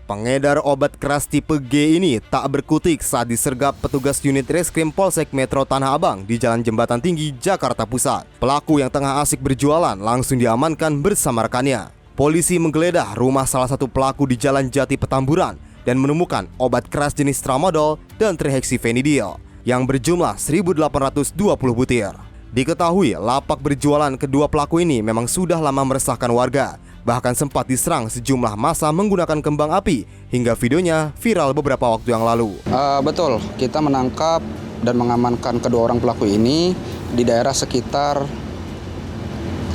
Pengedar obat keras tipe G ini tak berkutik saat disergap petugas unit reskrim Polsek Metro Tanah Abang di Jalan Jembatan Tinggi, Jakarta Pusat. Pelaku yang tengah asik berjualan langsung diamankan bersama rekannya. Polisi menggeledah rumah salah satu pelaku di Jalan Jati Petamburan dan menemukan obat keras jenis tramadol dan trihexyphenidyl yang berjumlah 1.820 butir. Diketahui lapak berjualan kedua pelaku ini memang sudah lama meresahkan warga. Bahkan sempat diserang sejumlah massa menggunakan kembang api hingga videonya viral beberapa waktu yang lalu. Betul, kita menangkap dan mengamankan kedua orang pelaku ini di daerah sekitar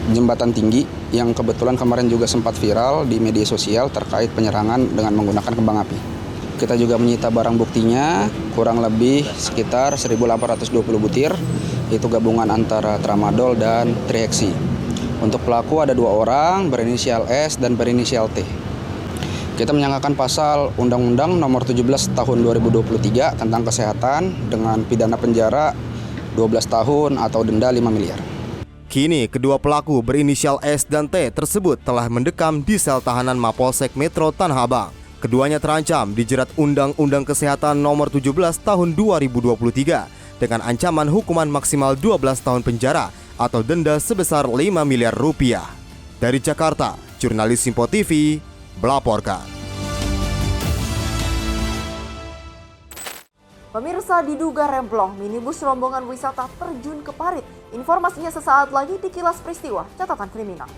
Jembatan Tinggi yang kebetulan kemarin juga sempat viral di media sosial terkait penyerangan dengan menggunakan kembang api. Kita juga menyita barang buktinya kurang lebih sekitar 1.820 butir, itu gabungan antara tramadol dan triheksi. Untuk pelaku ada 2 orang berinisial S dan berinisial T. Kita menyangkakan pasal Undang-Undang Nomor 17 Tahun 2023 tentang kesehatan dengan pidana penjara 12 tahun atau denda 5 miliar. Kini kedua pelaku berinisial S dan T tersebut telah mendekam di sel tahanan Mapolsek Metro Tanah Abang. Keduanya terancam dijerat Undang-Undang Kesehatan Nomor 17 Tahun 2023 dengan ancaman hukuman maksimal 12 tahun penjara atau denda sebesar 5 miliar rupiah. Dari Jakarta, jurnalis Simpo TV melaporkan. Pemirsa, diduga remblong, minibus rombongan wisata terjun ke parit. Informasinya sesaat lagi di Kilas Peristiwa Catatan Kriminal.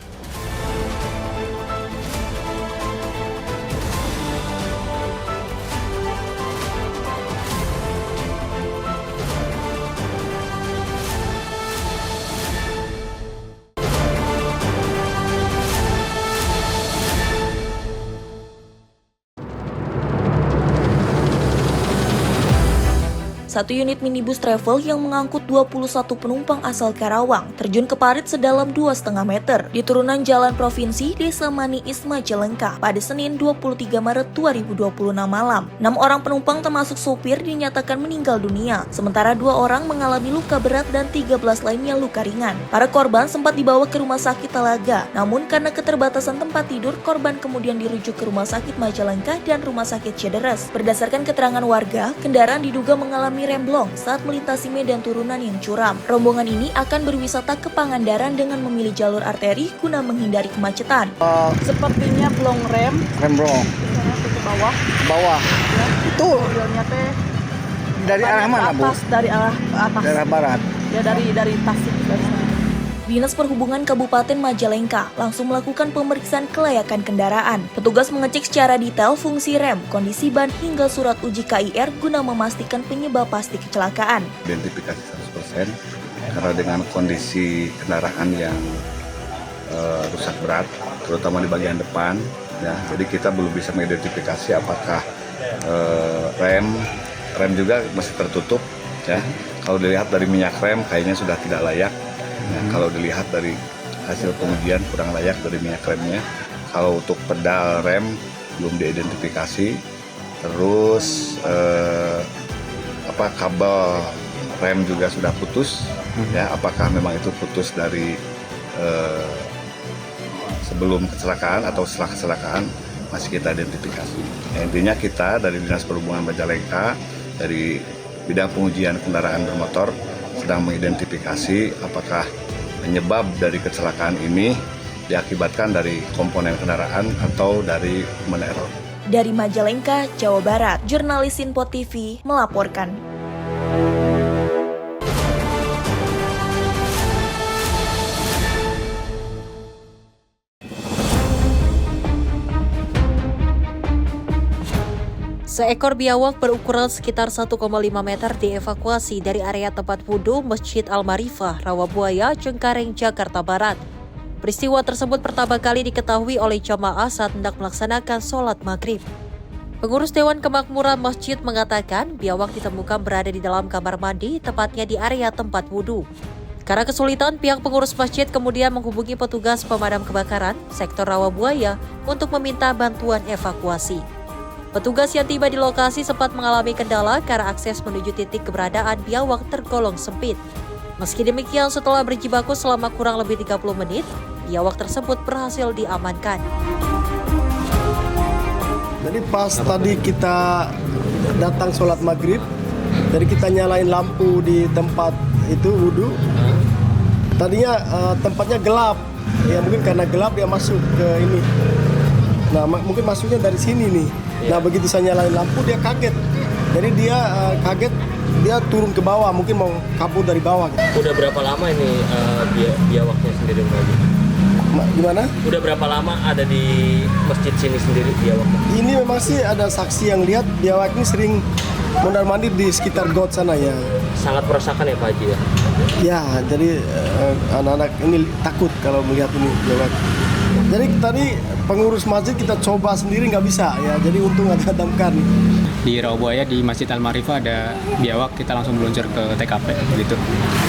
satu unit minibus travel yang mengangkut 21 penumpang asal Karawang terjun ke parit sedalam 2,5 meter di turunan Jalan Provinsi Desa Mani Isma Cilengka pada Senin 23 Maret 2026 malam. 6 orang penumpang termasuk sopir dinyatakan meninggal dunia, sementara 2 orang mengalami luka berat dan 13 lainnya luka ringan. Para korban sempat dibawa ke Rumah Sakit Talaga, namun karena keterbatasan tempat tidur, korban kemudian dirujuk ke Rumah Sakit Majalengka dan Rumah Sakit Cederes. Berdasarkan keterangan warga, kendaraan diduga mengalami remblong saat melintasi medan turunan yang curam. Rombongan ini akan berwisata ke Pangandaran dengan memilih jalur arteri guna menghindari kemacetan. Sepertinya belum rem. Remblong. Ke bawah. Bawah. Ya. Itu Mobilnya teh dari arah mana, Bu? dari arah atas. Daerah barat. Ya dari Tasik dari sana. Dinas Perhubungan Kabupaten Majalengka langsung melakukan pemeriksaan kelayakan kendaraan. Petugas mengecek secara detail fungsi rem, kondisi ban hingga surat uji KIR guna memastikan penyebab pasti kecelakaan. Identifikasi 100% karena dengan kondisi kendaraan yang rusak berat, terutama di bagian depan, ya, jadi kita belum bisa mengidentifikasi apakah rem juga masih tertutup, ya. Kalau dilihat dari minyak rem kayaknya sudah tidak layak. Nah, kalau dilihat dari hasil pengujian kurang layak dari minyak remnya. Kalau untuk pedal rem belum diidentifikasi. Terus kabel rem juga sudah putus. Ya, apakah memang itu putus dari sebelum kecelakaan atau setelah kecelakaan masih kita identifikasi. Intinya kita dari Dinas Perhubungan Majalengka dari bidang pengujian kendaraan bermotor sedang mengidentifikasi apakah penyebab dari kecelakaan ini diakibatkan dari komponen kendaraan atau dari human error. Dari Majalengka, Jawa Barat, jurnalis Info TV melaporkan. Seekor biawak berukuran sekitar 1,5 meter dievakuasi dari area tempat wudhu Masjid Al-Marifah, Rawabuaya, Cengkareng, Jakarta Barat. Peristiwa tersebut pertama kali diketahui oleh jamaah saat hendak melaksanakan sholat maghrib. Pengurus Dewan Kemakmuran Masjid mengatakan biawak ditemukan berada di dalam kamar mandi, tepatnya di area tempat wudhu. Karena kesulitan, pihak pengurus masjid kemudian menghubungi petugas pemadam kebakaran sektor Rawabuaya untuk meminta bantuan evakuasi. Petugas yang tiba di lokasi sempat mengalami kendala karena akses menuju titik keberadaan biawak tergolong sempit. Meski demikian, setelah berjibaku selama kurang lebih 30 menit, biawak tersebut berhasil diamankan. Jadi pas tadi kita datang sholat maghrib, jadi kita nyalain lampu di tempat itu wudhu. Tadinya tempatnya gelap, ya mungkin karena gelap dia masuk ke ini. Nah mungkin masuknya dari sini nih. Nah begitu saya nyalain lampu dia kaget. Jadi dia kaget, dia turun ke bawah, mungkin mau kabur dari bawah. Gitu. Udah berapa lama ini biawaknya sendiri lagi? Gimana? Udah berapa lama ada di masjid sini sendiri biawaknya? Ini memang sih ada saksi yang lihat biawak ini sering mondar-mandir di sekitar got sana ya. Sangat meresahkan ya Pak Haji ya? Ya, jadi anak-anak ini takut kalau melihat ini biawak. Jadi tadi pengurus masjid kita coba sendiri nggak bisa ya, jadi untung ada damkar. Di Rawabuaya di Masjid Al-Marifah ada biawak, kita langsung meluncur ke TKP gitu.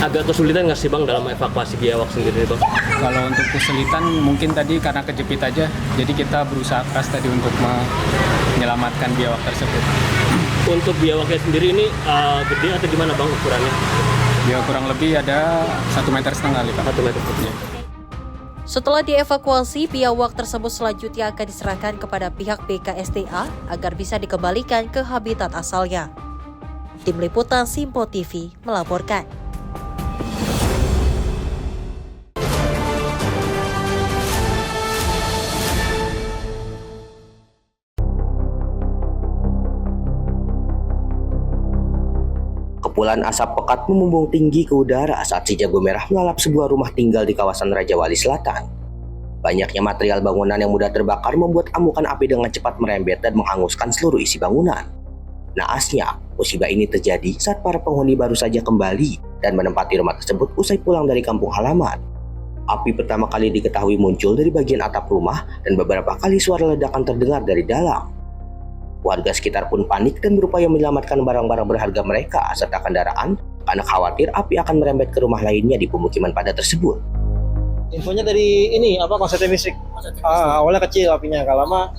Agak kesulitan nggak sih Bang dalam evakuasi biawak sendiri Bang? Kalau untuk kesulitan mungkin tadi karena kejepit aja, jadi kita berusaha keras tadi untuk menyelamatkan biawak tersebut. Untuk biawaknya sendiri ini gede atau gimana Bang ukurannya? Ya kurang lebih ada 1,5 meter lipat. 1 meter ya. Setelah dievakuasi, biawak tersebut selanjutnya akan diserahkan kepada pihak BKSDA agar bisa dikembalikan ke habitat asalnya. Tim Liputan Simpo TV melaporkan. Kepulan asap pekat membumbung tinggi ke udara saat si jago merah melalap sebuah rumah tinggal di kawasan Raja Wali Selatan. Banyaknya material bangunan yang mudah terbakar membuat amukan api dengan cepat merembet dan menghanguskan seluruh isi bangunan. Naasnya, musibah ini terjadi saat para penghuni baru saja kembali dan menempati rumah tersebut usai pulang dari kampung halaman. Api pertama kali diketahui muncul dari bagian atap rumah dan beberapa kali suara ledakan terdengar dari dalam. Warga sekitar pun panik dan berupaya menyelamatkan barang-barang berharga mereka serta kendaraan karena khawatir api akan merembet ke rumah lainnya di pemukiman padat tersebut. Infonya dari ini konsleting listrik. Awalnya kecil apinya, kalau lama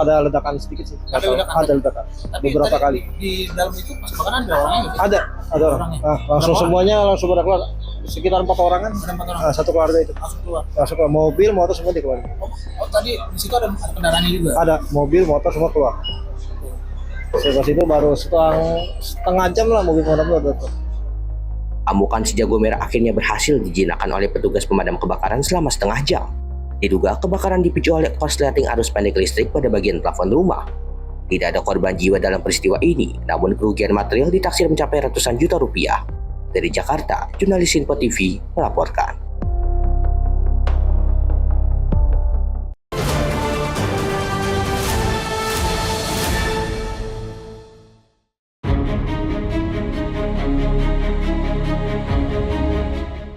ada ledakan sedikit sih. Ada ledakan. Beberapa kali. Di dalam itu pas kebakaran ada orangnya gitu? Ada orang. Langsung semuanya langsung pada keluar. Sekitar 4 orangan. Satu keluarga itu. Langsung keluar. Mobil, motor semua dikeluarin. Oh tadi di situ ada kendaraannya juga? Ada mobil, motor semua keluar. Setelah itu baru setengah jam lah mobil pemadam udah datang. Amukan si jago merah akhirnya berhasil dijinakkan oleh petugas pemadam kebakaran selama setengah jam. Diduga kebakaran dipicu oleh korsleting arus pendek listrik pada bagian plafon rumah. Tidak ada korban jiwa dalam peristiwa ini, namun kerugian material ditaksir mencapai ratusan juta rupiah. Dari Jakarta, jurnalis Info TV melaporkan.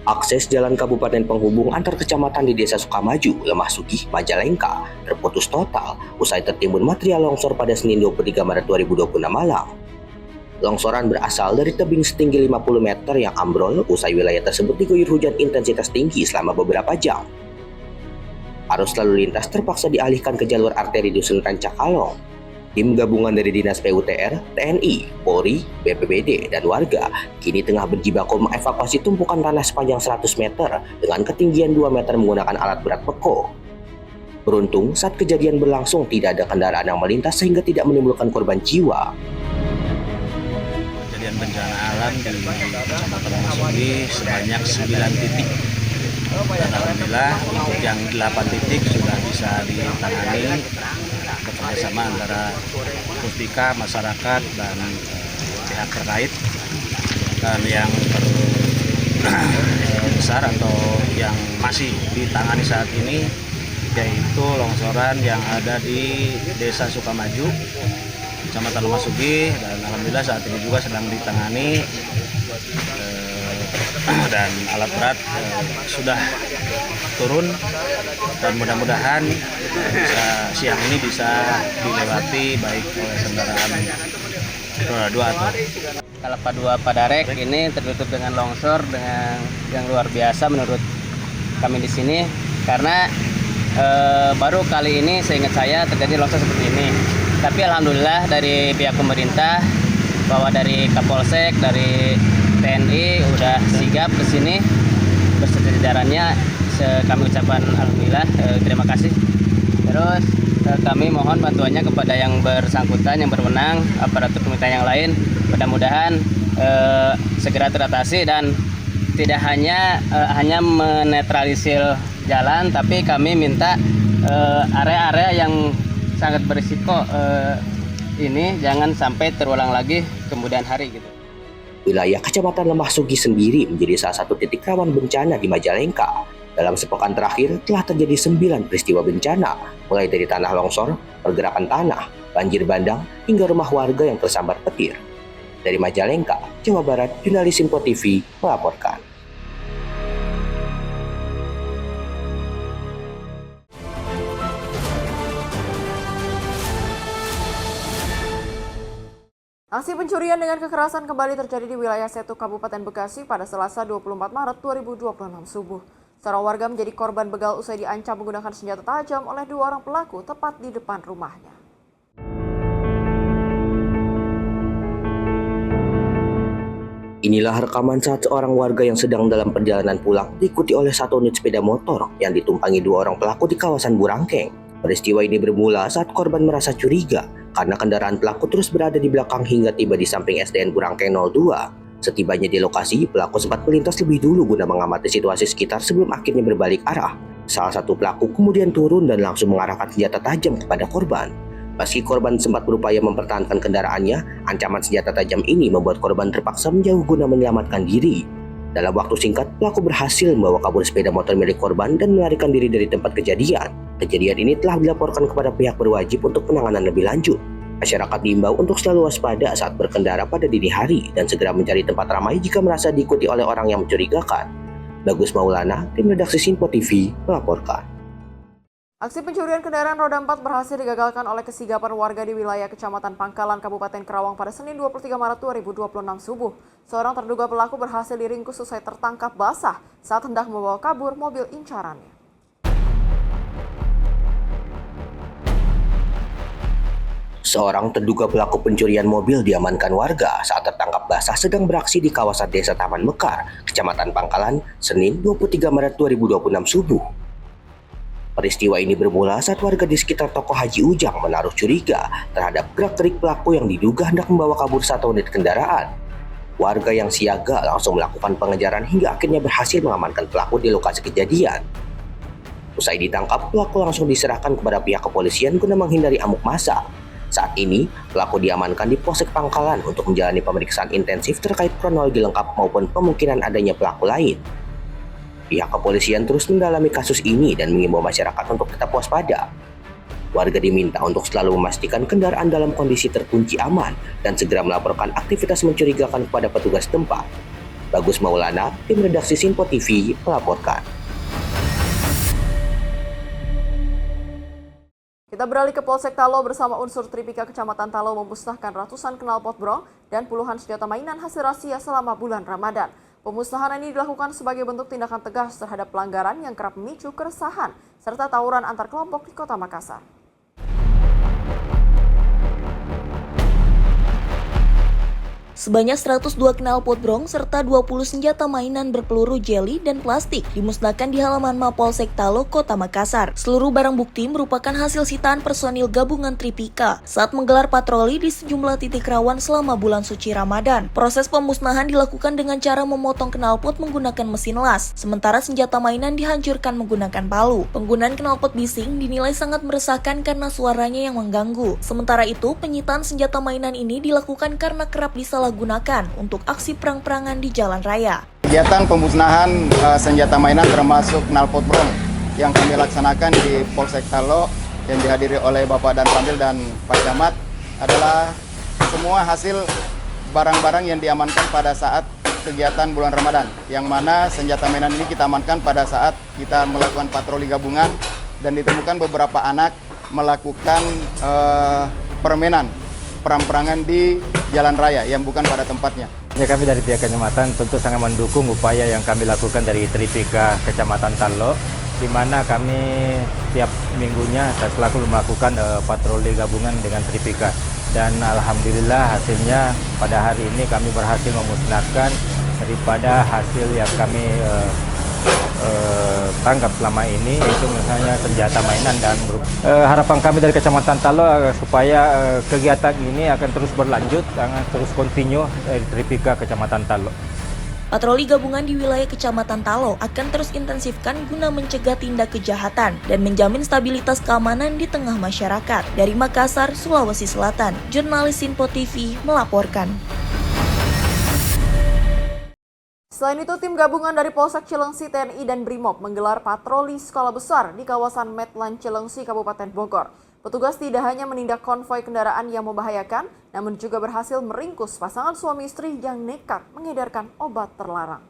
Akses jalan kabupaten penghubung antar kecamatan di Desa Sukamaju, Lemah Sugih, Majalengka terputus total usai tertimbun material longsor pada Senin 23 Maret 2026 malam. Longsoran berasal dari tebing setinggi 50 meter yang ambrol usai wilayah tersebut diguyur hujan intensitas tinggi selama beberapa jam. Arus lalu lintas terpaksa dialihkan ke jalur arteri Dusun Rancakalong. Tim gabungan dari Dinas PUTR, TNI, Polri, BPBD, dan warga kini tengah berjibaku mengevakuasi tumpukan tanah sepanjang 100 meter dengan ketinggian 2 meter menggunakan alat berat peko. Beruntung saat kejadian berlangsung tidak ada kendaraan yang melintas sehingga tidak menimbulkan korban jiwa. Kejadian bencana alam di Kecamatan Sugih sebanyak 9 titik. Dan alhamdulillah untuk yang 8 titik sudah bisa ditangani bekerjasama antara Puspika, masyarakat, dan pihak terkait. Dan yang terbesar atau yang masih ditangani saat ini yaitu longsoran yang ada di Desa Sukamaju, Kecamatan Lemah Sugih, dan alhamdulillah saat ini juga sedang ditangani dan alat berat sudah turun dan mudah-mudahan siang ini bisa dilewati baik oleh kendaraan roda 2 atau Kalapa 2 Padarek ini tertutup dengan longsor dengan yang luar biasa menurut kami di sini karena baru kali ini seingat saya terjadi longsor seperti ini. Tapi alhamdulillah dari pihak pemerintah bahwa dari Kapolsek, dari TNI udah sigap ke sini berserta jajarannya, kami ucapkan alhamdulillah, terima kasih. Terus kami mohon bantuannya kepada yang bersangkutan, yang berwenang, aparatur pemerintah yang lain, mudah-mudahan segera teratasi dan tidak hanya menetralisir jalan, tapi kami minta area-area yang sangat berisiko ini jangan sampai terulang lagi kemudian hari gitu. Wilayah Kecamatan Lemah Sugih sendiri menjadi salah satu titik rawan bencana di Majalengka. Dalam sepekan terakhir telah terjadi 9 peristiwa bencana, mulai dari tanah longsor, pergerakan tanah, banjir bandang, hingga rumah warga yang tersambar petir. Dari Majalengka, Jawa Barat, jurnalis Info TV melaporkan. Aksi pencurian dengan kekerasan kembali terjadi di wilayah Setu, Kabupaten Bekasi pada Selasa 24 Maret 2026 subuh. Seorang warga menjadi korban begal usai diancam menggunakan senjata tajam oleh 2 orang pelaku tepat di depan rumahnya. Inilah rekaman saat seorang warga yang sedang dalam perjalanan pulang diikuti oleh 1 unit sepeda motor yang ditumpangi 2 orang pelaku di kawasan Burangkeng. Peristiwa ini bermula saat korban merasa curiga karena kendaraan pelaku terus berada di belakang hingga tiba di samping SDN Burangkeng 02. Setibanya di lokasi, pelaku sempat melintas lebih dulu guna mengamati situasi sekitar sebelum akhirnya berbalik arah. Salah satu pelaku kemudian turun dan langsung mengarahkan senjata tajam kepada korban. Meski korban sempat berupaya mempertahankan kendaraannya, ancaman senjata tajam ini membuat korban terpaksa menjauh guna menyelamatkan diri. Dalam waktu singkat, pelaku berhasil membawa kabur sepeda motor milik korban dan melarikan diri dari tempat kejadian. Kejadian ini telah dilaporkan kepada pihak berwajib untuk penanganan lebih lanjut. Masyarakat diimbau untuk selalu waspada saat berkendara pada dini hari dan segera mencari tempat ramai jika merasa diikuti oleh orang yang mencurigakan. Bagus Maulana, tim redaksi Info TV, melaporkan. Aksi pencurian kendaraan roda 4 berhasil digagalkan oleh kesigapan warga di wilayah Kecamatan Pangkalan, Kabupaten Kerawang pada Senin 23 Maret 2026 subuh. Seorang terduga pelaku berhasil diringkus usai tertangkap basah saat hendak membawa kabur mobil incarannya. Seorang terduga pelaku pencurian mobil diamankan warga saat tertangkap basah sedang beraksi di kawasan Desa Taman Mekar, Kecamatan Pangkalan, Senin 23 Maret 2026 subuh. Peristiwa ini bermula saat warga di sekitar toko Haji Ujang menaruh curiga terhadap gerak-gerik pelaku yang diduga hendak membawa kabur satu unit kendaraan. Warga yang siaga langsung melakukan pengejaran hingga akhirnya berhasil mengamankan pelaku di lokasi kejadian. Usai ditangkap, pelaku langsung diserahkan kepada pihak kepolisian guna menghindari amuk massa. Saat ini, pelaku diamankan di Polsek Pangkalan untuk menjalani pemeriksaan intensif terkait kronologi lengkap maupun kemungkinan adanya pelaku lain. Pihak kepolisian terus mendalami kasus ini dan mengimbau masyarakat untuk tetap waspada. Warga diminta untuk selalu memastikan kendaraan dalam kondisi terkunci aman dan segera melaporkan aktivitas mencurigakan kepada petugas tempat. Bagus Maulana, tim redaksi Sinpo TV, melaporkan. Kita beralih ke Polsek Talo bersama unsur Tripika Kecamatan Talo memusnahkan ratusan knalpot brong dan puluhan senjata mainan hasil razia selama bulan Ramadan. Pemusnahan ini dilakukan sebagai bentuk tindakan tegas terhadap pelanggaran yang kerap memicu keresahan serta tawuran antar kelompok di Kota Makassar. Sebanyak 102 knalpot brong serta 20 senjata mainan berpeluru jeli dan plastik dimusnahkan di halaman Mapolsek Talo, Kota Makassar. Seluruh barang bukti merupakan hasil sitaan personil gabungan Tripika saat menggelar patroli di sejumlah titik rawan selama bulan suci Ramadan. Proses pemusnahan dilakukan dengan cara memotong knalpot menggunakan mesin las, sementara senjata mainan dihancurkan menggunakan palu. Penggunaan knalpot bising dinilai sangat meresahkan karena suaranya yang mengganggu. Sementara itu, penyitaan senjata mainan ini dilakukan karena kerap disalahgunakan untuk aksi perang-perangan di jalan raya. Kegiatan pemusnahan senjata mainan termasuk knalpot brong yang kami laksanakan di Polsek Talo yang dihadiri oleh Bapak dan Pamil dan Pak Camat adalah semua hasil barang-barang yang diamankan pada saat kegiatan bulan Ramadan, yang mana senjata mainan ini kita amankan pada saat kita melakukan patroli gabungan dan ditemukan beberapa anak melakukan permainan perang-perangan di jalan raya yang bukan pada tempatnya. Ya, kami dari pihak kecamatan tentu sangat mendukung upaya yang kami lakukan dari Tripika Kecamatan Talo, di mana kami tiap minggunya selalu melakukan patroli gabungan dengan Tripika. Dan alhamdulillah hasilnya pada hari ini kami berhasil memusnahkan daripada hasil yang kami tangkap selama ini, itu misalnya senjata mainan dan harapan kami dari Kecamatan Talo supaya kegiatan ini akan terus berlanjut, akan terus continue dari Tripika Kecamatan Talo. Patroli gabungan di wilayah Kecamatan Talo akan terus intensifkan guna mencegah tindak kejahatan dan menjamin stabilitas keamanan di tengah masyarakat. Dari Makassar, Sulawesi Selatan, jurnalis Sinpo TV melaporkan. Selain itu, tim gabungan dari Polsek Cilengsi, TNI, dan Brimob menggelar patroli skala besar di kawasan Medlan Cilengsi, Kabupaten Bogor. Petugas tidak hanya menindak konvoi kendaraan yang membahayakan, namun juga berhasil meringkus pasangan suami istri yang nekat mengedarkan obat terlarang.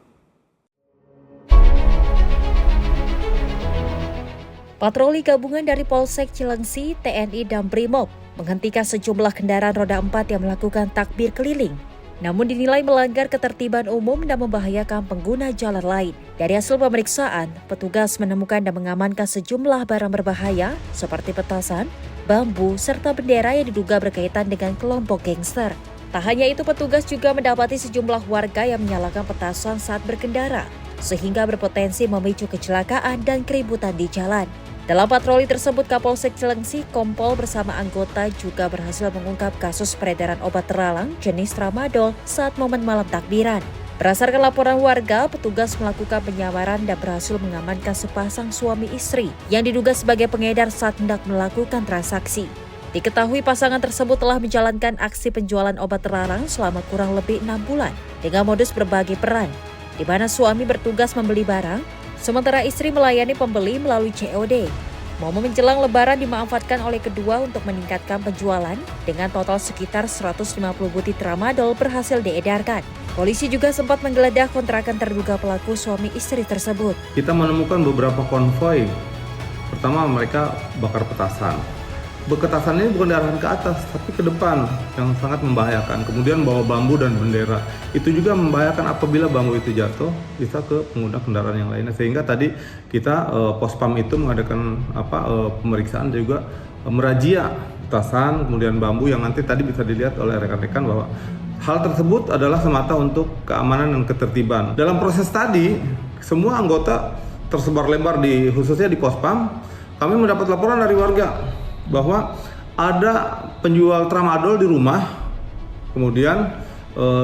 Patroli gabungan dari Polsek Cilengsi, TNI, dan Brimob menghentikan sejumlah kendaraan roda 4 yang melakukan takbir keliling, namun dinilai melanggar ketertiban umum dan membahayakan pengguna jalan lain. Dari hasil pemeriksaan, petugas menemukan dan mengamankan sejumlah barang berbahaya seperti petasan, bambu, serta bendera yang diduga berkaitan dengan kelompok gangster. Tak hanya itu, petugas juga mendapati sejumlah warga yang menyalakan petasan saat berkendara, sehingga berpotensi memicu kecelakaan dan keributan di jalan. Dalam patroli tersebut, Kapolsek Cilengsi, Kompol bersama anggota juga berhasil mengungkap kasus peredaran obat terlarang jenis tramadol saat momen malam takbiran. Berdasarkan laporan warga, petugas melakukan penyamaran dan berhasil mengamankan sepasang suami istri yang diduga sebagai pengedar saat hendak melakukan transaksi. Diketahui pasangan tersebut telah menjalankan aksi penjualan obat terlarang selama kurang lebih 6 bulan dengan modus berbagi peran, di mana suami bertugas membeli barang, sementara istri melayani pembeli melalui COD. Momen menjelang Lebaran dimanfaatkan oleh kedua untuk meningkatkan penjualan dengan total sekitar 150 butir tramadol berhasil diedarkan. Polisi juga sempat menggeledah kontrakan terduga pelaku suami istri tersebut. Kita menemukan beberapa konvoi Pertama, mereka bakar petasan. Beketasan ini bukan diarahkan ke atas, tapi ke depan, yang sangat membahayakan. Kemudian bawa bambu dan bendera. Itu juga membahayakan apabila bambu itu jatuh, bisa ke pengguna kendaraan yang lainnya. Sehingga tadi kita Pospam itu mengadakan pemeriksaan dan juga merazia petasan, kemudian bambu yang nanti tadi bisa dilihat oleh rekan-rekan bahwa hal tersebut adalah semata untuk keamanan dan ketertiban. Dalam proses tadi, semua anggota tersebar lebar khususnya di Pospam. Kami mendapat laporan dari warga bahwa ada penjual tramadol di rumah, kemudian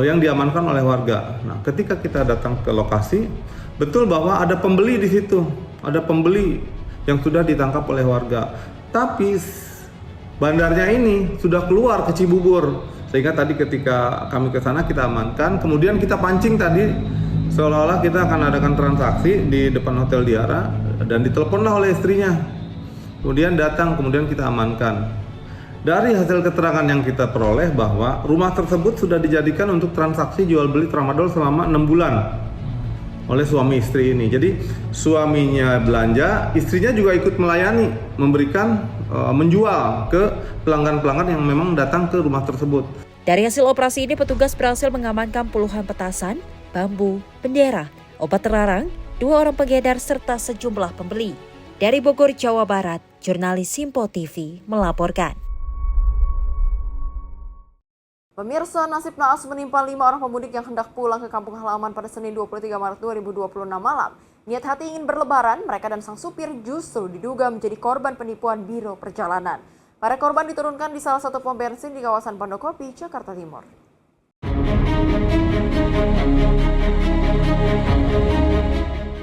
yang diamankan oleh warga. Nah, ketika kita datang ke lokasi, betul bahwa ada pembeli di situ, ada pembeli yang sudah ditangkap oleh warga. Tapi bandarnya ini sudah keluar ke Cibubur, sehingga tadi ketika kami ke sana kita amankan, kemudian kita pancing tadi seolah-olah kita akan adakan transaksi di depan Hotel Diara dan diteleponlah oleh istrinya. Kemudian datang, kemudian kita amankan. Dari hasil keterangan yang kita peroleh bahwa rumah tersebut sudah dijadikan untuk transaksi jual beli tramadol selama 6 bulan oleh suami istri ini. Jadi suaminya belanja, istrinya juga ikut melayani, memberikan, menjual ke pelanggan-pelanggan yang memang datang ke rumah tersebut. Dari hasil operasi ini, petugas berhasil mengamankan puluhan petasan, bambu, bendera, obat terlarang, 2 orang pengedar serta sejumlah pembeli. Dari Bogor, Jawa Barat, jurnalis Simpo TV melaporkan. Pemirsa, nasib naas menimpa 5 orang pemudik yang hendak pulang ke kampung halaman pada Senin 23 Maret 2026 malam. Niat hati ingin berlebaran, mereka dan sang supir justru diduga menjadi korban penipuan Biro Perjalanan. Para korban diturunkan di salah satu pom bensin di kawasan Pondokopi, Jakarta Timur.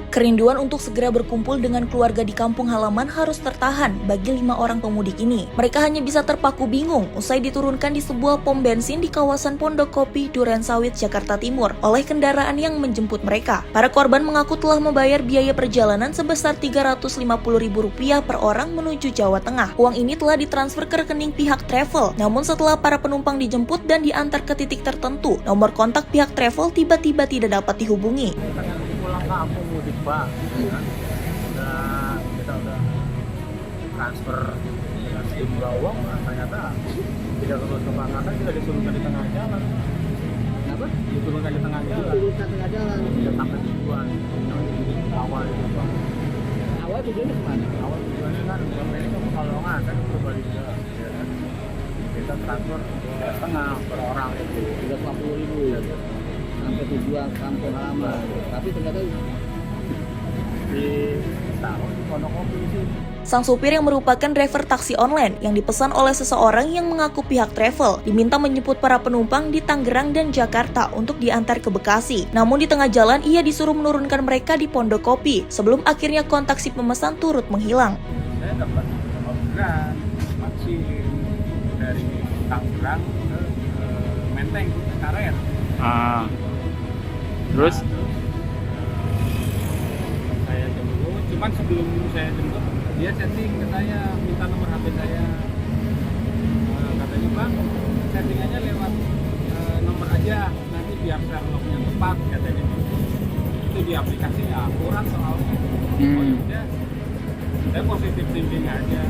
Kerinduan untuk segera berkumpul dengan keluarga di kampung halaman harus tertahan bagi 5 orang pemudik ini. Mereka hanya bisa terpaku bingung usai diturunkan di sebuah pom bensin di kawasan Pondokopi, Durensawit, Jakarta Timur oleh kendaraan yang menjemput mereka. Para korban mengaku telah membayar biaya perjalanan sebesar Rp350.000 per orang menuju Jawa Tengah. Uang ini telah ditransfer ke rekening pihak travel. Namun setelah para penumpang dijemput dan diantar ke titik tertentu, nomor kontak pihak travel tiba-tiba tidak dapat dihubungi. Kampung mudik Pak, ya. Kita udah transfer dengan sejumlah uang, ternyata tidak terus ke Makassar, kita diturunkan di tengah jalan. Kenapa? Diturunkan di tengah jalan. Tidak sampai tujuan. Awal itu Pak. Awal tujuannya kemana? Awal tujuannya kan ini ke Pekalongan, kan Purbalingga. Ya. Kita transfer ke tengah per orang itu 350.000. Sampai tujuan kampung halaman, tapi ternyata ditaruh di Pondokopi sih. Sang supir yang merupakan driver taksi online yang dipesan oleh seseorang yang mengaku pihak travel diminta menjemput para penumpang di Tangerang dan Jakarta untuk diantar ke Bekasi. Namun di tengah jalan ia disuruh menurunkan mereka di Pondokopi sebelum akhirnya kontak si pemesan turut menghilang. Saya dapat orderan vaksin dari Tangerang ke Menteng, Karet. Terus? Saya jemput, cuman sebelum saya jemput dia setting ke saya, minta nomor HP saya. Katanya Bang, settingannya lewat nomor aja, nanti biar Sherlocknya tepat katanya. Itu di aplikasi akurat soalnya. Oh ya, saya positif thinking aja.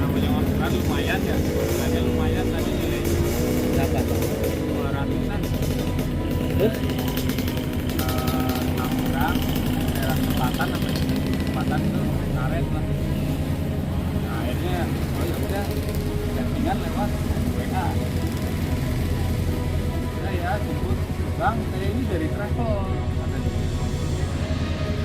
Namanya orderan lumayan ya, harganya lumayan tadi nilai berapa? 200-an. Terus? Daerah selatan sampai selatan itu Karet lah. Nah akhirnya ya udah settingan lewat WA. Saya jemput Bang, saya ini dari travel katanya.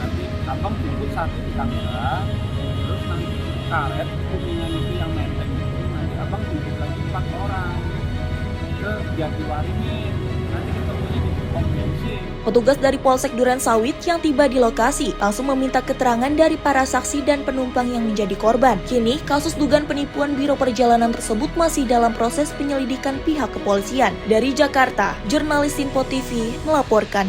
Nanti abang jemput satu di Tangerang, terus nanti Karet Kuningan itu yang Menteng itu nanti abang jemput lagi 4 orang ke Jatiwaringin. Nanti ketemunya di pom bensin. Petugas dari Polsek Durensawit yang tiba di lokasi langsung meminta keterangan dari para saksi dan penumpang yang menjadi korban. Kini, kasus dugaan penipuan Biro Perjalanan tersebut masih dalam proses penyelidikan pihak kepolisian. Dari Jakarta, jurnalis Simpo TV melaporkan.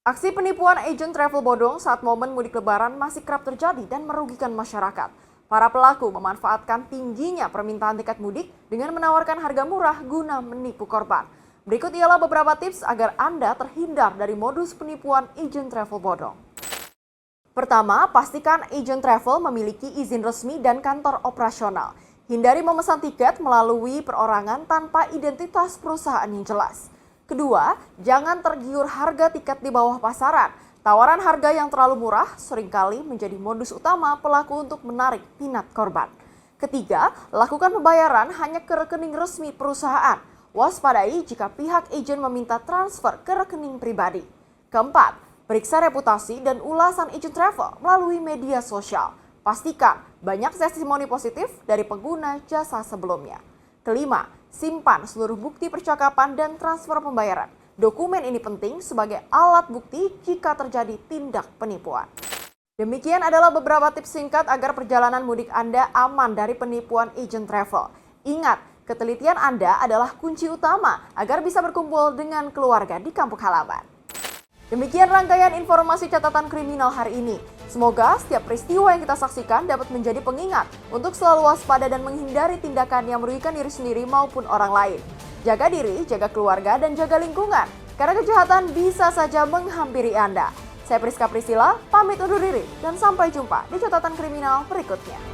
Aksi penipuan agen travel bodong saat momen mudik lebaran masih kerap terjadi dan merugikan masyarakat. Para pelaku memanfaatkan tingginya permintaan tiket mudik dengan menawarkan harga murah guna menipu korban. Berikut ialah beberapa tips agar Anda terhindar dari modus penipuan agen travel bodong. Pertama, pastikan agen travel memiliki izin resmi dan kantor operasional. Hindari memesan tiket melalui perorangan tanpa identitas perusahaan yang jelas. Kedua, jangan tergiur harga tiket di bawah pasaran. Tawaran harga yang terlalu murah seringkali menjadi modus utama pelaku untuk menarik minat korban. Ketiga, lakukan pembayaran hanya ke rekening resmi perusahaan. Waspadai jika pihak agen meminta transfer ke rekening pribadi. Keempat, periksa reputasi dan ulasan agen travel melalui media sosial. Pastikan banyak testimoni positif dari pengguna jasa sebelumnya. Kelima, simpan seluruh bukti percakapan dan transfer pembayaran. Dokumen ini penting sebagai alat bukti jika terjadi tindak penipuan. Demikian adalah beberapa tips singkat agar perjalanan mudik Anda aman dari penipuan agen travel. Ingat, ketelitian Anda adalah kunci utama agar bisa berkumpul dengan keluarga di kampung halaman. Demikian rangkaian informasi catatan kriminal hari ini. Semoga setiap peristiwa yang kita saksikan dapat menjadi pengingat untuk selalu waspada dan menghindari tindakan yang merugikan diri sendiri maupun orang lain. Jaga diri, jaga keluarga, dan jaga lingkungan. Karena kejahatan bisa saja menghampiri Anda. Saya Priska Priscilla, pamit undur diri dan sampai jumpa di catatan kriminal berikutnya.